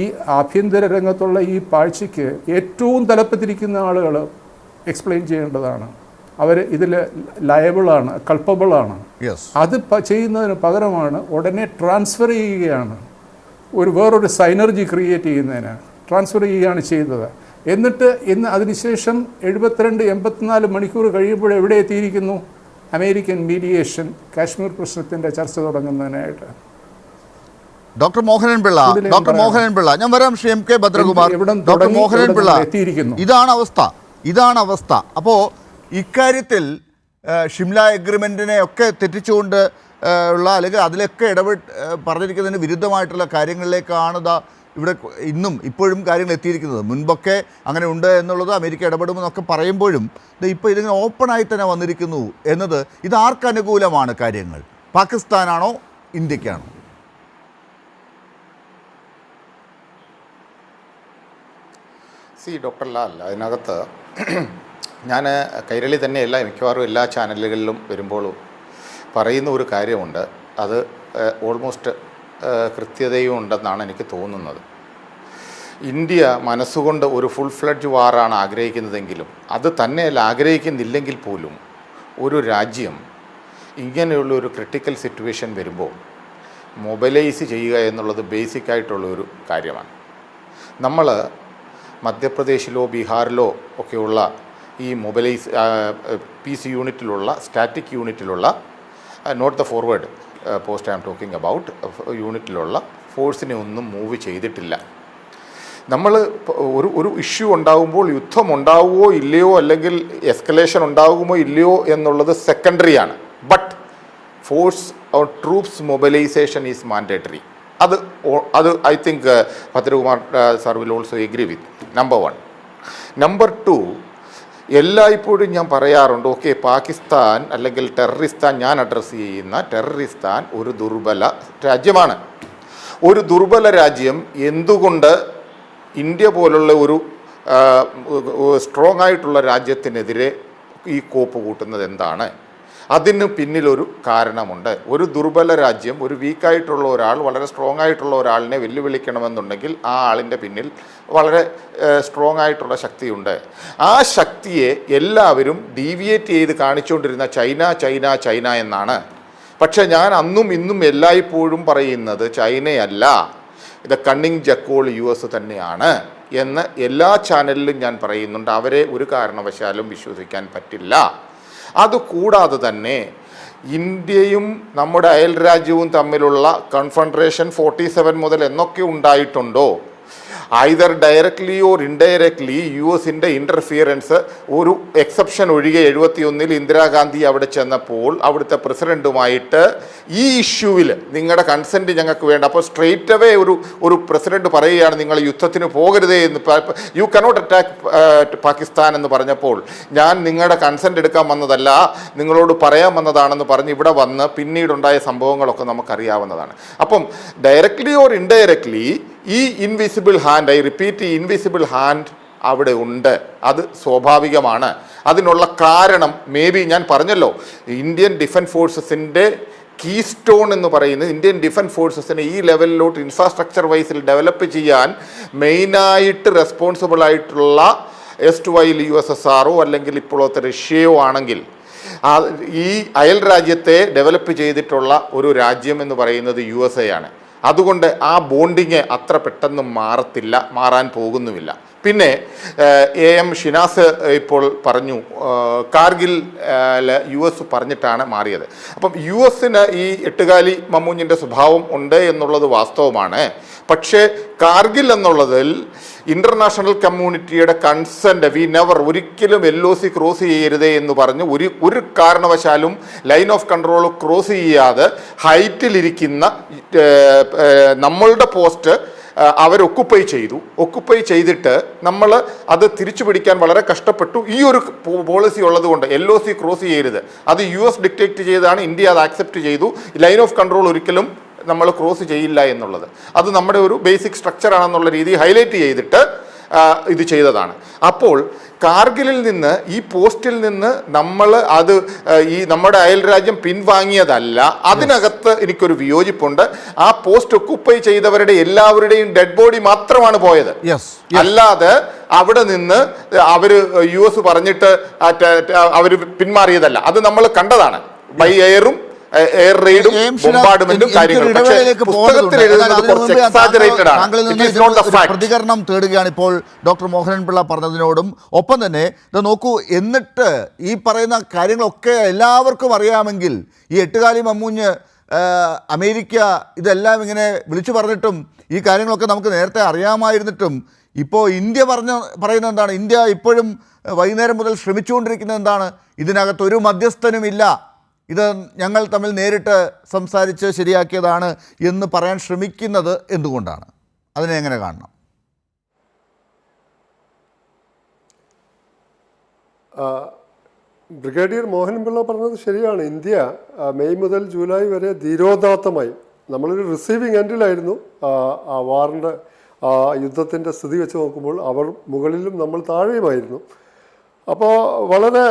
ഈ ആഭ്യന്തര രംഗത്തുള്ള ഈ പാഴ്ചയ്ക്ക് ഏറ്റവും തലപ്പത്തിരിക്കുന്ന ആളുകൾ എക്സ്പ്ലെയിൻ ചെയ്യേണ്ടതാണ്. അവർ ഇതിൽ ലയബിളാണ്, കൾപ്പബിളാണ്. അത് ചെയ്യുന്നതിന് പകരമാണ് ഉടനെ ട്രാൻസ്ഫർ ചെയ്യുകയാണ്, വേറൊരു സൈനർജി ക്രിയേറ്റ് ചെയ്യുന്നതിന് ട്രാൻസ്ഫർ ചെയ്യുകയാണ് ചെയ്തത്. എന്നിട്ട് അതിനുശേഷം 72-84 മണിക്കൂർ കഴിയുമ്പോൾ എവിടെ എത്തിയിരിക്കുന്നു? അമേരിക്കൻ മീഡിയേഷൻ കാശ്മീർ പ്രശ്നത്തിൻ്റെ ചർച്ച തുടങ്ങുന്നതിനായിട്ട്. ഡോക്ടർ മോഹനൻ പിള്ള ഞാൻ വരാം. Shri M K Bhadrakumar, doctor Mohanan Pillai, ഇതാണ് അവസ്ഥ. അപ്പോൾ ഇക്കാര്യത്തിൽ ഷിംല എഗ്രിമെൻറ്റിനെ ഒക്കെ തെറ്റിച്ചുകൊണ്ട് അല്ലെങ്കിൽ അതിലൊക്കെ പറഞ്ഞിരിക്കുന്നതിന് വിരുദ്ധമായിട്ടുള്ള കാര്യങ്ങളിലേക്കാണ് ഇവിടെ ഇപ്പോഴും കാര്യങ്ങൾ എത്തിയിരിക്കുന്നത്. മുൻപൊക്കെ അങ്ങനെ ഉണ്ട് എന്നുള്ളത് അമേരിക്ക ഇടപെടുമെന്നൊക്കെ പറയുമ്പോഴും ഇപ്പോൾ ഇതിങ്ങനെ ഓപ്പണായി തന്നെ വന്നിരിക്കുന്നു എന്നത് ഇത് ആർക്കനുകൂലമാണ് കാര്യങ്ങൾ? പാകിസ്ഥാനാണോ ഇന്ത്യക്കാണോ? ഡോക്ടർ ലാൽ, അതിനകത്ത് ഞാൻ കൈരളി തന്നെയല്ല, മിക്കവാറും എല്ലാ ചാനലുകളിലും വരുമ്പോഴും പറയുന്ന ഒരു കാര്യമുണ്ട്. അത് ഓൾമോസ്റ്റ് കൃത്യതയും ഉണ്ടെന്നാണ് എനിക്ക് തോന്നുന്നത്. ഇന്ത്യ മനസ്സുകൊണ്ട് ഒരു ഫുൾ ഫ്ലഡ്ജ് വാറാണ് ആഗ്രഹിക്കുന്നതെങ്കിലും അത് തന്നെയല്ല ആഗ്രഹിക്കുന്നില്ലെങ്കിൽ പോലും ഒരു രാജ്യം ഇങ്ങനെയുള്ള ഒരു ക്രിട്ടിക്കൽ സിറ്റുവേഷൻ വരുമ്പോൾ മൊബൈലൈസ് ചെയ്യുക എന്നുള്ളത് ബേസിക്കായിട്ടുള്ളൊരു കാര്യമാണ്. നമ്മൾ മധ്യപ്രദേശിലോ ബീഹാറിലോ ഒക്കെയുള്ള ഈ പീസ് യൂണിറ്റിലുള്ള സ്റ്റാറ്റിക് യൂണിറ്റിലുള്ള not the forward post I am talking about യൂണിറ്റിലുള്ള ഫോഴ്സിനെ ഒന്നും മൂവ് ചെയ്തിട്ടില്ല. നമ്മൾ ഒരു ഇഷ്യൂ ഉണ്ടാകുമ്പോൾ യുദ്ധം ഉണ്ടാവുമോ ഇല്ലയോ അല്ലെങ്കിൽ എസ്കലേഷൻ ഉണ്ടാകുമോ ഇല്ലയോ എന്നുള്ളത് സെക്കൻഡറിയാണ്. But force or troops mobilization is mandatory. അത് I think Bhadrakumar sir will also agree with. Number 1. Number 2, എല്ലായ്പ്പോഴും ഞാൻ പറയാറുണ്ട്, ഓക്കെ, പാകിസ്ഥാൻ അല്ലെങ്കിൽ ടെററിസ്ഥാൻ, ഞാൻ അഡ്രസ്സ് ചെയ്യുന്ന ടെററിസ്ഥാൻ ഒരു ദുർബല രാജ്യമാണ്. ഒരു ദുർബല രാജ്യം എന്തുകൊണ്ട് ഇന്ത്യ പോലുള്ള ഒരു സ്ട്രോങ് ആയിട്ടുള്ള രാജ്യത്തിനെതിരെ ഈ കോപ്പ് കൂട്ടുന്നത് എന്താണ്? അതിന് പിന്നിലൊരു കാരണമുണ്ട്. ഒരു ദുർബല രാജ്യം, ഒരു വീക്കായിട്ടുള്ള ഒരാൾ വളരെ സ്ട്രോങ് ആയിട്ടുള്ള ഒരാളിനെ വെല്ലുവിളിക്കണമെന്നുണ്ടെങ്കിൽ ആ ആളിൻ്റെ പിന്നിൽ വളരെ സ്ട്രോങ് ആയിട്ടുള്ള ശക്തിയുണ്ട്. ആ ശക്തിയെ എല്ലാവരും ഡീവിയേറ്റ് ചെയ്ത് കാണിച്ചുകൊണ്ടിരുന്ന ചൈന എന്നാണ്. പക്ഷേ ഞാൻ അന്നും ഇന്നും എല്ലായ്പ്പോഴും പറയുന്നത് ചൈനയല്ല, ഇത് കണ്ണിങ് ജക്കോൾ US തന്നെയാണ് എന്ന് എല്ലാ ചാനലിലും ഞാൻ പറയുന്നുണ്ട്. അവരെ ഒരു കാരണവശാലും വിശ്വസിക്കാൻ പറ്റില്ല. അതുകൂടാതെ തന്നെ ഇന്ത്യയും നമ്മുടെ അയൽ രാജ്യവും തമ്മിലുള്ള കൺഫെഡറേഷൻ 47 മുതൽ എന്നൊക്കെ ഉണ്ടായിട്ടുണ്ടോ, ഐദർ ഡയറക്ട്ലി ഓർ ഇൻഡയറക്ട്ലി യുഎസിൻ്റെ ഇൻ്റർഫിയറൻസ്, ഒരു എക്സെപ്ഷൻ ഒഴികെ 71 ഇന്ദിരാഗാന്ധി അവിടെ ചെന്നപ്പോൾ അവിടുത്തെ പ്രസിഡൻറ്റുമായിട്ട് ഈ ഇഷ്യൂവിൽ നിങ്ങളുടെ കൺസെൻറ്റ് ഞങ്ങൾക്ക് വേണ്ട, അപ്പോൾ സ്ട്രെയിറ്റ് അവേ ഒരു പ്രസിഡൻറ്റ് പറയുകയാണ് നിങ്ങൾ യുദ്ധത്തിന് പോകരുതേ എന്ന്, യു കനോട്ട് അറ്റാക്ക് പാകിസ്ഥാൻ എന്ന് പറഞ്ഞപ്പോൾ ഞാൻ നിങ്ങളുടെ കൺസെൻറ്റ് എടുക്കാൻ വന്നതല്ല, നിങ്ങളോട് പറയാൻ വന്നതാണെന്ന് പറഞ്ഞ് ഇവിടെ വന്ന് പിന്നീടുണ്ടായ സംഭവങ്ങളൊക്കെ നമുക്കറിയാവുന്നതാണ്. അപ്പം ഡയറക്ട്ലി ഓർ ഇൻഡയറക്ട്ലി ഈ ഇൻവിസിബിൾ ഹാൻഡ്, ഐ റിപ്പീറ്റ്, ഈ ഇൻവിസിബിൾ ഹാൻഡ് അവിടെ ഉണ്ട്. അത് സ്വാഭാവികമാണ്. അതിനുള്ള കാരണം മേ ബി ഞാൻ പറഞ്ഞല്ലോ, ഇന്ത്യൻ ഡിഫൻസ് ഫോഴ്സസിൻ്റെ കീ സ്റ്റോൺ എന്ന് പറയുന്നത്, ഇന്ത്യൻ ഡിഫൻസ് ഫോഴ്സസിനെ ഈ ലെവലിലോട്ട് ഇൻഫ്രാസ്ട്രക്ചർ വൈസിൽ ഡെവലപ്പ് ചെയ്യാൻ മെയിനായിട്ട് റെസ്പോൺസിബിൾ ആയിട്ടുള്ള എസ്റ്റുവൈൽ USSRO അല്ലെങ്കിൽ ഇപ്പോഴത്തെ റഷ്യയോ ആണെങ്കിൽ ഈ അയൽ രാജ്യത്തെ ഡെവലപ്പ് ചെയ്തിട്ടുള്ള ഒരു രാജ്യം എന്ന് പറയുന്നത് USA ആണ്. അതുകൊണ്ട് ആ ബോണ്ടിങ് അത്ര പെട്ടെന്ന് മാറാൻ പോകുന്നുമില്ല. പിന്നെ AM ഷിനാസ് ഇപ്പോൾ പറഞ്ഞു, കാർഗിൽ US പറഞ്ഞിട്ടാണ് മാറിയത്. അപ്പം US-ന് ഈ എട്ടുകാലി മമ്മൂഞ്ഞിൻ്റെ സ്വഭാവം ഉണ്ട് എന്നുള്ളത് വാസ്തവമാണ്. പക്ഷേ കാർഗിൽ എന്നുള്ളതിൽ ഇൻ്റർനാഷണൽ കമ്മ്യൂണിറ്റിയുടെ കൺസെൻറ്റ്, വി നെവർ, ഒരിക്കലും LOC ക്രോസ് ചെയ്യരുതേ എന്ന് പറഞ്ഞ് ഒരു കാരണവശാലും ലൈൻ ഓഫ് കൺട്രോൾ ക്രോസ് ചെയ്യാതെ ഹൈറ്റിലിരിക്കുന്ന നമ്മളുടെ പോസ്റ്റ് അവർ ഒക്കുപ്പൈ ചെയ്തിട്ട് നമ്മൾ അത് തിരിച്ചു പിടിക്കാൻ വളരെ കഷ്ടപ്പെട്ടു. ഈ ഒരു പോളിസി ഉള്ളതുകൊണ്ട് LOC ക്രോസ് ചെയ്യരുത്, അത് US ഡിക്റ്റേറ്റ് ചെയ്താണ്, ഇന്ത്യ അത് ആക്സെപ്റ്റ് ചെയ്തു. ലൈൻ ഓഫ് കൺട്രോൾ ഒരിക്കലും നമ്മൾ ക്രോസ് ചെയ്യില്ല എന്നുള്ളത് അത് നമ്മുടെ ഒരു ബേസിക് സ്ട്രക്ചർ ആണെന്നുള്ള രീതി ഹൈലൈറ്റ് ചെയ്തിട്ട് ഇത് ചെയ്തതാണ്. അപ്പോൾ കാർഗിലിൽ നിന്ന്, ഈ പോസ്റ്റിൽ നിന്ന് നമ്മൾ അത് ഈ നമ്മുടെ അയൽ രാജ്യം പിൻവാങ്ങിയതല്ല. അതിനകത്ത് എനിക്കൊരു വിയോജിപ്പുണ്ട്. ആ പോസ്റ്റ് ഒക്കുപ്പൈ ചെയ്തവരുടെ എല്ലാവരുടെയും ഡെഡ് ബോഡി മാത്രമാണ് പോയത്. അല്ലാതെ അവിടെ നിന്ന് അവർ US പറഞ്ഞിട്ട് അവർ പിന്മാറിയതല്ല. അത് നമ്മൾ കണ്ടതാണ്. ബൈ എയറും എയർ റെയ്ഡും ബോംബാർഡ്മെന്റും കാര്യങ്ങളും. പക്ഷേ പുസ്തകത്തിൽ എഴുതുന്നത് കുറച്ച് എക്സാജറേറ്റഡ് ആണ്. It is not the fact. പ്രതികരണം തേടുകയാണ് ഇപ്പോൾ ഡോക്ടർ മോഹനൻ പിള്ള പറഞ്ഞതിനോടും. ഒപ്പം തന്നെ ഇത് നോക്കൂ, എന്നിട്ട് ഈ പറയുന്ന കാര്യങ്ങളൊക്കെ എല്ലാവർക്കും അറിയാമെങ്കിൽ ഈ എട്ടുകാലി മമ്മൂഞ്ഞ്, അമേരിക്ക ഇതെല്ലാം ഇങ്ങനെ വിളിച്ചു പറഞ്ഞിട്ടും ഈ കാര്യങ്ങളൊക്കെ നമുക്ക് നേരത്തെ അറിയാമായിരുന്നിട്ടും ഇപ്പോൾ ഇന്ത്യ പറയുന്നത് എന്താണ്? ഇന്ത്യ ഇപ്പോഴും വൈകുന്നേരം മുതൽ ശ്രമിച്ചുകൊണ്ടിരിക്കുന്നത് എന്താണ്? ഇതിനകത്തൊരു മധ്യസ്ഥനുമില്ല, ഇത് ഞങ്ങൾ തമ്മിൽ നേരിട്ട് സംസാരിച്ച് ശരിയാക്കിയതാണ് എന്ന് പറയാൻ ശ്രമിക്കുന്നത് എന്തുകൊണ്ടാണ്? അതിനെ എങ്ങനെ കാണണം? ബ്രിഗേഡിയർ മോഹൻപിള്ള പറഞ്ഞത് ശരിയാണ്. ഇന്ത്യ മെയ് മുതൽ ജൂലൈ വരെ ധീരോദാത്തമായി, നമ്മളൊരു റിസീവിങ് എൻഡിലായിരുന്നു ആ വാറിൻ്റെ യുദ്ധത്തിൻ്റെ സ്ഥിതി വെച്ച് നോക്കുമ്പോൾ. അവർ മുകളിലും നമ്മൾ താഴെയുമായിരുന്നു. അപ്പോൾ വളരെ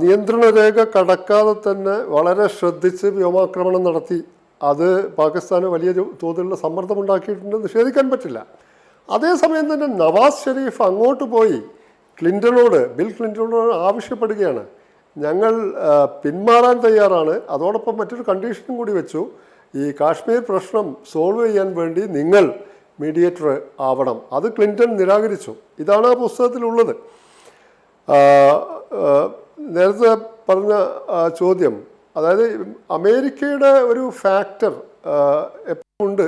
നിയന്ത്രണ രേഖ കടക്കാതെ തന്നെ വളരെ ശ്രദ്ധിച്ച് വ്യോമാക്രമണം നടത്തി. അത് പാകിസ്ഥാന് വലിയ തോതിലുള്ള സമ്മർദ്ദമുണ്ടാക്കിയിട്ടുണ്ട്, നിഷേധിക്കാൻ പറ്റില്ല. അതേസമയം തന്നെ നവാസ് ഷെരീഫ് അങ്ങോട്ട് പോയി ബിൽ ക്ലിൻ്റനോട് ആവശ്യപ്പെടുകയാണ്, ഞങ്ങൾ പിന്മാറാൻ തയ്യാറാണ്, അതോടൊപ്പം മറ്റൊരു കണ്ടീഷനും കൂടി വെച്ചു, ഈ കാശ്മീർ പ്രശ്നം സോൾവ് ചെയ്യാൻ വേണ്ടി നിങ്ങൾ മീഡിയേറ്റർ ആവണം. അത് ക്ലിൻ്റൺ നിരാകരിച്ചു. ഇതാണ് ആ പുസ്തകത്തിലുള്ളത്. നേരത്തെ പറഞ്ഞ ചോദ്യം, അതായത് അമേരിക്കയുടെ ഒരു ഫാക്ടർ എപ്പോഴും ഉണ്ട്.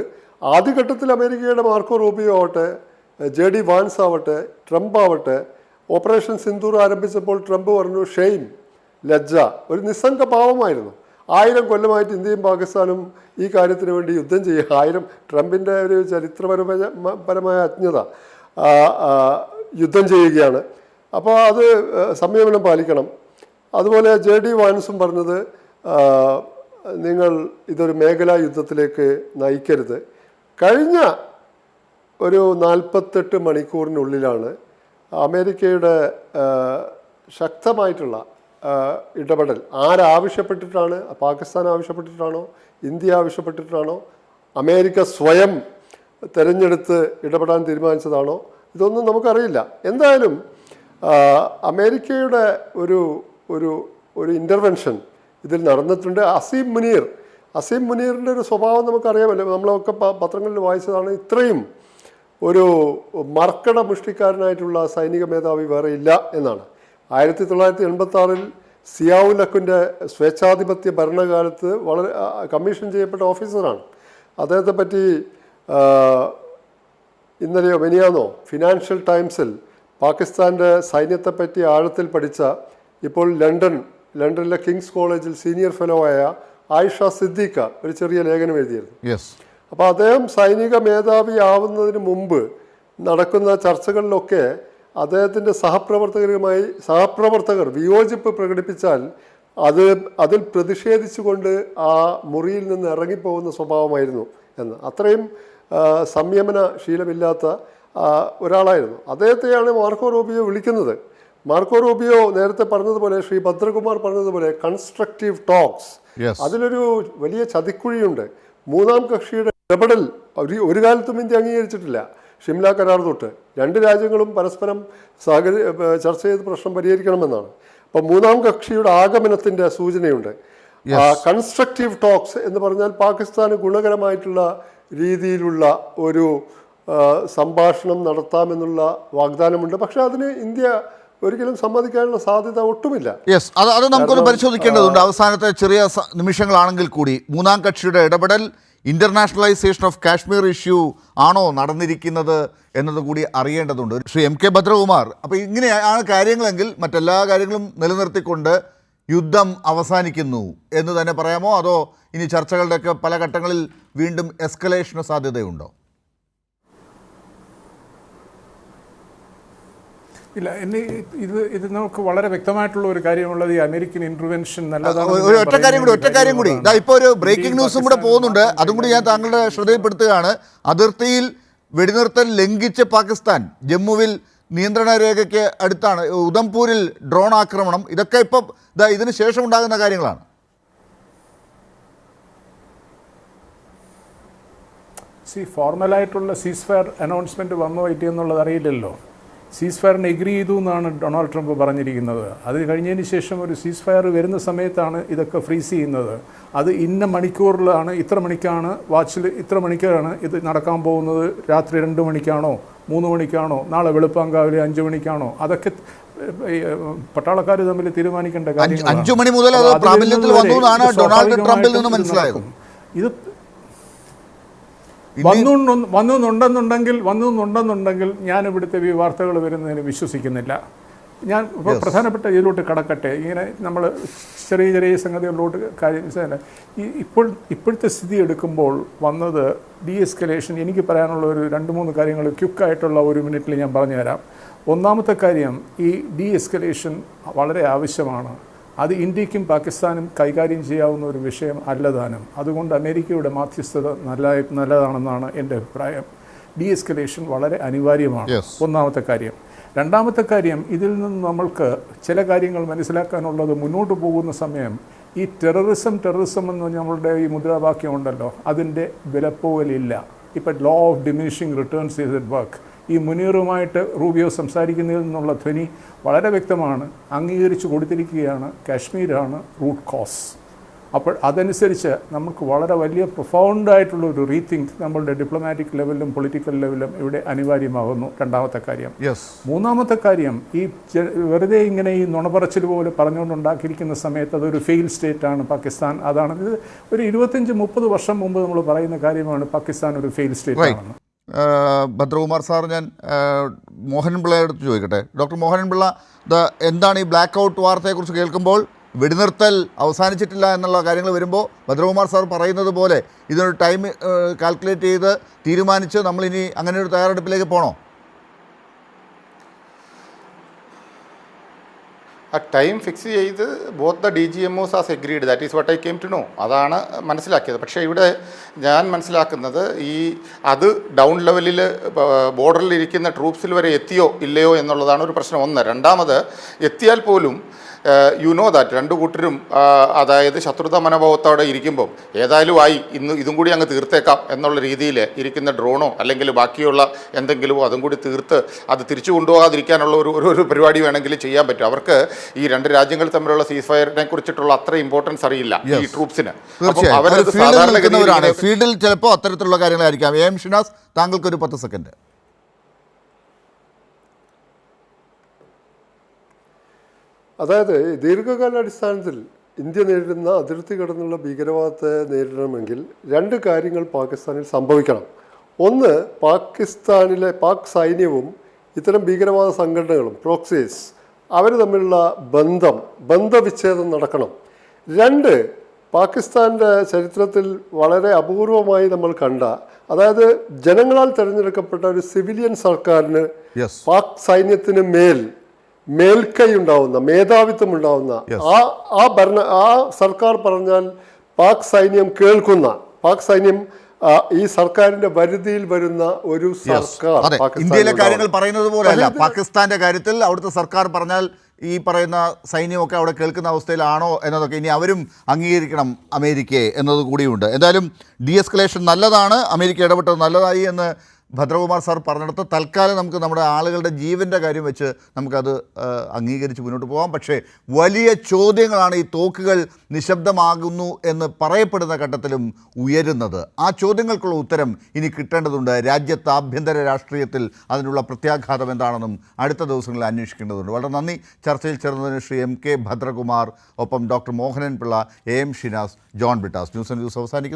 ആദ്യഘട്ടത്തിൽ അമേരിക്കയുടെ മാർക്കോ റൂബിയോ ആവട്ടെ, JD വാൻസ് ആവട്ടെ, ട്രംപ് ആവട്ടെ, ഓപ്പറേഷൻ സിന്ദൂർ ആരംഭിച്ചപ്പോൾ ട്രംപ് പറഞ്ഞു ഷെയിം, ലജ്ജ, ഒരു നിസ്സംഗ ഭാവമായിരുന്നു. 1000 കൊല്ലമായിട്ട് ഇന്ത്യയും പാകിസ്ഥാനും ഈ കാര്യത്തിന് വേണ്ടി യുദ്ധം ചെയ്യുക. ട്രംപിൻ്റെ ഒരു ചരിത്രപരമായ അജ്ഞത, യുദ്ധം ചെയ്യുകയാണ്. അപ്പോൾ അത് സംയമനം പാലിക്കണം. അതുപോലെ JD വാൻസും പറഞ്ഞത് നിങ്ങൾ ഇതൊരു മേഖലാ യുദ്ധത്തിലേക്ക് നയിക്കരുത്. കഴിഞ്ഞ ഒരു 48 മണിക്കൂറിനുള്ളിലാണ് അമേരിക്കയുടെ ശക്തമായിട്ടുള്ള ഇടപെടൽ. ആരാവശ്യപ്പെട്ടിട്ടാണ്? പാകിസ്ഥാൻ ആവശ്യപ്പെട്ടിട്ടാണോ, ഇന്ത്യ ആവശ്യപ്പെട്ടിട്ടാണോ, അമേരിക്ക സ്വയം തിരഞ്ഞെടുത്ത് ഇടപെടാൻ തീരുമാനിച്ചതാണോ, ഇതൊന്നും നമുക്കറിയില്ല. എന്തായാലും അമേരിക്കയുടെ ഒരു ഇൻ്റർവെൻഷൻ ഇതിൽ നടന്നിട്ടുണ്ട്. അസീം മുനീറിൻ്റെ ഒരു സ്വഭാവം നമുക്കറിയാമല്ലോ, നമ്മളൊക്കെ പത്രങ്ങളിൽ വായിച്ചതാണ്. ഇത്രയും ഒരു മർക്കട മുഷ്ടിക്കാരനായിട്ടുള്ള സൈനിക മേധാവി വേറെ ഇല്ല എന്നാണ്. 1986 സിയാവുൽ ഹക്കിൻ്റെ സ്വേച്ഛാധിപത്യ ഭരണകാലത്ത് വളരെ കമ്മീഷൻ ചെയ്യപ്പെട്ട ഓഫീസറാണ്. അദ്ദേഹത്തെ പറ്റി ഇന്നലെയോ മെനിയാന്നോ ഫിനാൻഷ്യൽ ടൈംസിൽ പാകിസ്ഥാൻ്റെ സൈന്യത്തെപ്പറ്റി ആഴത്തിൽ പഠിച്ച, ഇപ്പോൾ ലണ്ടനിലെ കിങ്സ് കോളേജിൽ സീനിയർ ഫെലോ ആയ ആയിഷ സിദ്ദീഖ ഒരു ചെറിയ ലേഖനം എഴുതിയിരുന്നു. അപ്പോൾ അദ്ദേഹം സൈനിക മേധാവി ആവുന്നതിന് മുമ്പ് നടക്കുന്ന ചർച്ചകളിലൊക്കെ അദ്ദേഹത്തിൻ്റെ സഹപ്രവർത്തകർ വിയോജിപ്പ് പ്രകടിപ്പിച്ചാൽ അതിൽ പ്രതിഷേധിച്ചുകൊണ്ട് ആ മുറിയിൽ നിന്ന് ഇറങ്ങിപ്പോകുന്ന സ്വഭാവമായിരുന്നു എന്ന്. അത്രയും സംയമന ശീലമില്ലാത്ത ഒരാളായിരുന്നു. അദ്ദേഹത്തെയാണ് മാർക്കോ റൂബിയോ വിളിക്കുന്നത്. മാർക്കോ റൂബിയോ നേരത്തെ പറഞ്ഞതുപോലെ, ശ്രീ ഭദ്രകുമാർ പറഞ്ഞതുപോലെ, കൺസ്ട്രക്റ്റീവ് ടോക്സ്, അതിലൊരു വലിയ ചതിക്കുഴിയുണ്ട്. മൂന്നാം കക്ഷിയുടെ ഇടപെടൽ ഒരു കാലത്തും ഇന്ത്യ അംഗീകരിച്ചിട്ടില്ല. ഷിംല കരാർ തൊട്ട് 2 രാജ്യങ്ങളും പരസ്പരം ചർച്ച ചെയ്ത് പ്രശ്നം പരിഹരിക്കണമെന്നാണ്. അപ്പം മൂന്നാം കക്ഷിയുടെ ആഗമനത്തിൻ്റെ സൂചനയുണ്ട്. കൺസ്ട്രക്റ്റീവ് ടോക്സ് എന്ന് പറഞ്ഞാൽ പാകിസ്ഥാന് ഗുണകരമായിട്ടുള്ള രീതിയിലുള്ള ഒരു സംഭാഷണം നടത്താമെന്നുള്ള വാഗ്ദാനമുണ്ട്. പക്ഷെ അതിന് ഇന്ത്യ ഒരിക്കലും സമ്മതിക്കാനുള്ള സാധ്യത ഒട്ടുമില്ല. അത് നമുക്കൊന്ന് പരിശോധിക്കേണ്ടതുണ്ട്. അവസാനത്തെ ചെറിയ നിമിഷങ്ങളാണെങ്കിൽ കൂടി മൂന്നാം കക്ഷിയുടെ ഇടപെടൽ ഇന്റർനാഷണലൈസേഷൻ ഓഫ് കാശ്മീർ ഇഷ്യൂ ആണോ നടന്നിരിക്കുന്നത് എന്നത് കൂടി അറിയേണ്ടതുണ്ട്. ശ്രീ MK ഭദ്രകുമാർ, അപ്പോൾ ഇങ്ങനെയാണ് കാര്യങ്ങളെങ്കിൽ മറ്റെല്ലാ കാര്യങ്ങളും നിലനിർത്തിക്കൊണ്ട് യുദ്ധം അവസാനിക്കുന്നു എന്ന് തന്നെ പറയാമോ, അതോ ഇനി ചർച്ചകളുടെയൊക്കെ പല ഘട്ടങ്ങളിൽ വീണ്ടും എസ്കലേഷന് സാധ്യതയുണ്ടോ? ഇല്ല, ഇത് നമുക്ക് വളരെ വ്യക്തമായിട്ടുള്ള ഒരു കാര്യമുള്ളത്, ഈ അമേരിക്കൻ ഇന്റർവെൻഷൻ നല്ലതാണ്. ഒറ്റ കാര്യം കൂടി ഇപ്പോൾ ഒരു ബ്രേക്കിംഗ് ന്യൂസും കൂടെ പോകുന്നുണ്ട്, അതും കൂടി ഞാൻ താങ്കളുടെ ശ്രദ്ധയിൽപ്പെടുത്തുകയാണ്. അതിർത്തിയിൽ വെടിനിർത്തൽ ലംഘിച്ച് പാകിസ്ഥാൻ ജമ്മുവിൽ നിയന്ത്രണ രേഖയ്ക്ക് അടുത്താണ് ഉധംപൂരിൽ ഡ്രോൺ ആക്രമണം. ഇതൊക്കെ ഇപ്പം ഇതിന് ശേഷം ഉണ്ടാകുന്ന കാര്യങ്ങളാണ്. ഫോർമലായിട്ടുള്ള സീസ് ഫയർ അനൗൺസ്മെന്റ് വന്നോ എന്നുള്ളത് അറിയില്ലല്ലോ. സീസ് ഫയറിന് എഗ്രി ചെയ്തു എന്നാണ് ഡൊണാൾഡ് ട്രംപ് പറഞ്ഞിരിക്കുന്നത്. അത് കഴിഞ്ഞതിന് ശേഷം ഒരു സീസ് ഫയർ വരുന്ന സമയത്താണ് ഇതൊക്കെ ഫ്രീസ് ചെയ്യുന്നത്. അത് ഇന്ന മണിക്കൂറിലാണ്, ഇത്ര മണിക്കാണ്, വാച്ചിൽ ഇത്ര മണിക്കാണ് ഇത് നടക്കാൻ പോകുന്നത്, രാത്രി 2 മണിക്കാണോ 3 മണിക്കാണോ, നാളെ വെളുപ്പാങ്കാവിലെ 5 മണിക്കാണോ, അതൊക്കെ പട്ടാളക്കാർ തമ്മിൽ തീരുമാനിക്കേണ്ട കാര്യങ്ങൾ. 5 മണി മുതൽ അത് പ്രാബല്യത്തിൽ വന്നു എന്നാണ് ഡൊണാൾഡ് ട്രംപിൽ നിന്ന് മനസ്സിലായത്. ഇത് വന്നുണ്ടെന്നുണ്ടെങ്കിൽ ഞാൻ ഇവിടുത്തെ വാർത്തകൾ വരുന്നതിന് വിശ്വസിക്കുന്നില്ല. ഞാൻ പ്രധാനപ്പെട്ട ഇതിലോട്ട് കടക്കട്ടെ. ഇങ്ങനെ നമ്മൾ ചെറിയ സംഗതികളിലോട്ട് ഇപ്പോഴത്തെ സ്ഥിതി എടുക്കുമ്പോൾ വന്നത് ഡീഎസ്കലേഷൻ. എനിക്ക് പറയാനുള്ള ഒരു 2-3 കാര്യങ്ങൾ ക്വിക്കായിട്ടുള്ള 1 മിനിറ്റിൽ ഞാൻ പറഞ്ഞുതരാം. ഒന്നാമത്തെ കാര്യം, ഈ ഡീഎസ്കലേഷൻ വളരെ ആവശ്യമാണ്. അത് ഇന്ത്യക്കും പാകിസ്ഥാനും കൈകാര്യം ചെയ്യാവുന്ന ഒരു വിഷയം അല്ലതാനും. അതുകൊണ്ട് അമേരിക്കയുടെ മാധ്യസ്ഥത നല്ലതാണെന്നാണ് എൻ്റെ അഭിപ്രായം. ഡീഎസ്കലേഷൻ വളരെ അനിവാര്യമാണ്, ഒന്നാമത്തെ കാര്യം. രണ്ടാമത്തെ കാര്യം, ഇതിൽ നിന്ന് നമ്മൾക്ക് ചില കാര്യങ്ങൾ മനസ്സിലാക്കാനുള്ളത്, മുന്നോട്ട് പോകുന്ന സമയം ഈ ടെററിസം എന്ന് നമ്മളുടെ ഈ മുദ്രാവാക്യം ഉണ്ടല്ലോ, അതിൻ്റെ വിലപ്പോവലില്ല. ഇപ്പം law of diminishing returns is at work. ഈ മുനീറുമായിട്ട് റൂബിയോ സംസാരിക്കുന്നതിൽ നിന്നുള്ള ധ്വനി വളരെ വ്യക്തമാണ്. അംഗീകരിച്ചു കൊടുത്തിരിക്കുകയാണ് കാശ്മീരാണ് റൂട്ട് കോസ്. അപ്പോൾ അതനുസരിച്ച് നമുക്ക് വളരെ വലിയ പ്രൊഫൗണ്ടായിട്ടുള്ള ഒരു റീതിങ്ക് നമ്മളുടെ ഡിപ്ലോമാറ്റിക് ലെവലിലും പൊളിറ്റിക്കൽ ലെവലിലും ഇവിടെ അനിവാര്യമാകുന്നു. രണ്ടാമത്തെ കാര്യം. മൂന്നാമത്തെ കാര്യം, ഈ വെറുതെ ഇങ്ങനെ ഈ നുണപറച്ചിൽ പോലെ പറഞ്ഞുകൊണ്ടുണ്ടാക്കിയിരിക്കുന്ന സമയത്ത് അതൊരു ഫെയിൽ സ്റ്റേറ്റാണ് പാകിസ്ഥാൻ. അതാണ് ഇത് ഒരു 25-30 വർഷം മുമ്പ് നമ്മൾ പറയുന്ന കാര്യമാണ് പാകിസ്ഥാൻ ഒരു ഫെയിൽ സ്റ്റേറ്റ് ആണെന്ന്. ഭദ്രകുമാർ സാർ, ഞാൻ മോഹൻപിള്ളയെ അടുത്ത് ചോദിക്കട്ടെ. ഡോക്ടർ മോഹൻപിള്ള, എന്താണ് ഈ ബ്ലാക്ക് ഔട്ട് വാർത്തയെക്കുറിച്ച് കേൾക്കുമ്പോൾ വെടിനിർത്തൽ അവസാനിച്ചിട്ടില്ല എന്നുള്ള കാര്യങ്ങൾ വരുമ്പോൾ ഭദ്രകുമാർ സാർ പറയുന്നത് പോലെ ഇതിനൊരു ടൈം കാൽക്കുലേറ്റ് ചെയ്ത് തീരുമാനിച്ച് നമ്മളിനി അങ്ങനെ ഒരു തയ്യാറെടുപ്പിലേക്ക് പോകണോ? ആ ടൈം ഫിക്സ് ചെയ്ത് both the DGMOs as agreed, that is what I came to know. അതാണ് മനസ്സിലാക്കിയത്. പക്ഷേ ഇവിടെ ഞാൻ മനസ്സിലാക്കുന്നത് അത് ഡൗൺ ലെവലിൽ ബോർഡറിൽ ഇരിക്കുന്ന ട്രൂപ്സിൽ വരെ എത്തിയോ ഇല്ലയോ എന്നുള്ളതാണ് ഒരു പ്രശ്നം. ഒന്ന്. രണ്ടാമത്, എത്തിയാൽ പോലും യു നോ ദാറ്റ് രണ്ടു കൂട്ടരും അതായത് ശത്രുത മനോഭാവത്തോടെ ഇരിക്കുമ്പം ഏതായാലും ഇതും കൂടി അങ്ങ് തീർത്തേക്കാം എന്നുള്ള രീതിയിൽ ഇരിക്കുന്ന ഡ്രോണോ അല്ലെങ്കിൽ ബാക്കിയുള്ള എന്തെങ്കിലുമോ അതും കൂടി തീർത്ത് അത് തിരിച്ചു കൊണ്ടുപോകാതിരിക്കാനുള്ള ഒരു പരിപാടി വേണമെങ്കിൽ ചെയ്യാൻ പറ്റും. അവർക്ക് ഈ രണ്ട് രാജ്യങ്ങൾ തമ്മിലുള്ള സീസ് ഫയറിനെ കുറിച്ചിട്ടുള്ള അത്ര ഇമ്പോർട്ടൻസ് അറിയില്ല ഈ ട്രൂപ്സിന്. അവരത് സാധാരണ ഫീൽഡിൽ ചിലപ്പോൾ അത്തരത്തിലുള്ള കാര്യങ്ങളായിരിക്കാം. AM ഷിനാസ്, താങ്കൾക്കൊരു 10 സെക്കൻഡ്. അതായത് ദീർഘകാലാടിസ്ഥാനത്തിൽ ഇന്ത്യ നേരിടുന്ന അതിർത്തി കടന്നുള്ള ഭീകരവാദത്തെ നേരിടണമെങ്കിൽ 2 കാര്യങ്ങൾ പാകിസ്ഥാനിൽ സംഭവിക്കണം. ഒന്ന്, പാക് സൈന്യവും ഇത്തരം ഭീകരവാദ സംഘടനകളും പ്രോക്സീസ് അവർ തമ്മിലുള്ള ബന്ധവിച്ഛേദം നടക്കണം. 2, പാകിസ്ഥാൻ്റെ ചരിത്രത്തിൽ വളരെ അപൂർവമായി നമ്മൾ കണ്ട, അതായത് ജനങ്ങളാൽ തിരഞ്ഞെടുക്കപ്പെട്ട ഒരു സിവിലിയൻ സർക്കാരിന് പാക് സൈന്യത്തിന് മേൽക്കൈ ഉണ്ടാവുന്ന, മേധാവിത്വം ഉണ്ടാവുന്ന ആ സർക്കാർ പറഞ്ഞാൽ പാക് സൈന്യം കേൾക്കുന്ന, പാക് സൈന്യം ഈ സർക്കാരിന്റെ വരുതിയിൽ വരുന്ന ഒരു സർക്കാർ. ഇന്ത്യയിലെ കാര്യങ്ങൾ പറയുന്നത് പോലെയല്ല, പാകിസ്ഥാന്റെ കാര്യത്തിൽ അവിടുത്തെ സർക്കാർ പറഞ്ഞാൽ ഈ പറയുന്ന സൈന്യമൊക്കെ അവിടെ കേൾക്കുന്ന അവസ്ഥയിലാണോ എന്നതൊക്കെ ഇനി അവരും അംഗീകരിക്കണം അമേരിക്കയെ എന്നത് കൂടിയുണ്ട്. എന്തായാലും ഡീഎസ്കലേഷൻ നല്ലതാണ്, അമേരിക്ക ഇടപെട്ടത് നല്ലതായി എന്ന് ഭദ്രകുമാർ സാർ പറഞ്ഞിടത്ത് തൽക്കാലം നമുക്ക് നമ്മുടെ ആളുകളുടെ ജീവൻ്റെ കാര്യം വെച്ച് നമുക്കത് അംഗീകരിച്ച് മുന്നോട്ട് പോകാം. പക്ഷേ വലിയ ചോദ്യങ്ങളാണ് ഈ തോക്കുകൾ നിശബ്ദമാകുന്നു എന്ന് പറയപ്പെടുന്ന ഘട്ടത്തിലും ഉയരുന്നത്. ആ ചോദ്യങ്ങൾക്കുള്ള ഉത്തരം ഇനി കിട്ടേണ്ടതുണ്ട്. രാജ്യത്ത് ആഭ്യന്തര രാഷ്ട്രീയത്തിൽ അതിനുള്ള പ്രത്യാഘാതം എന്താണെന്നും അടുത്ത ദിവസങ്ങളിൽ അന്വേഷിക്കേണ്ടതുണ്ട്. വളരെ നന്ദി. ചർച്ചയിൽ ചേർന്നതിന് ശ്രീ MK ഭദ്രകുമാർ, ഒപ്പം doctor Mohanan Pillai, AM Shinas, John Brittas. News അവസാനിക്കുന്നു.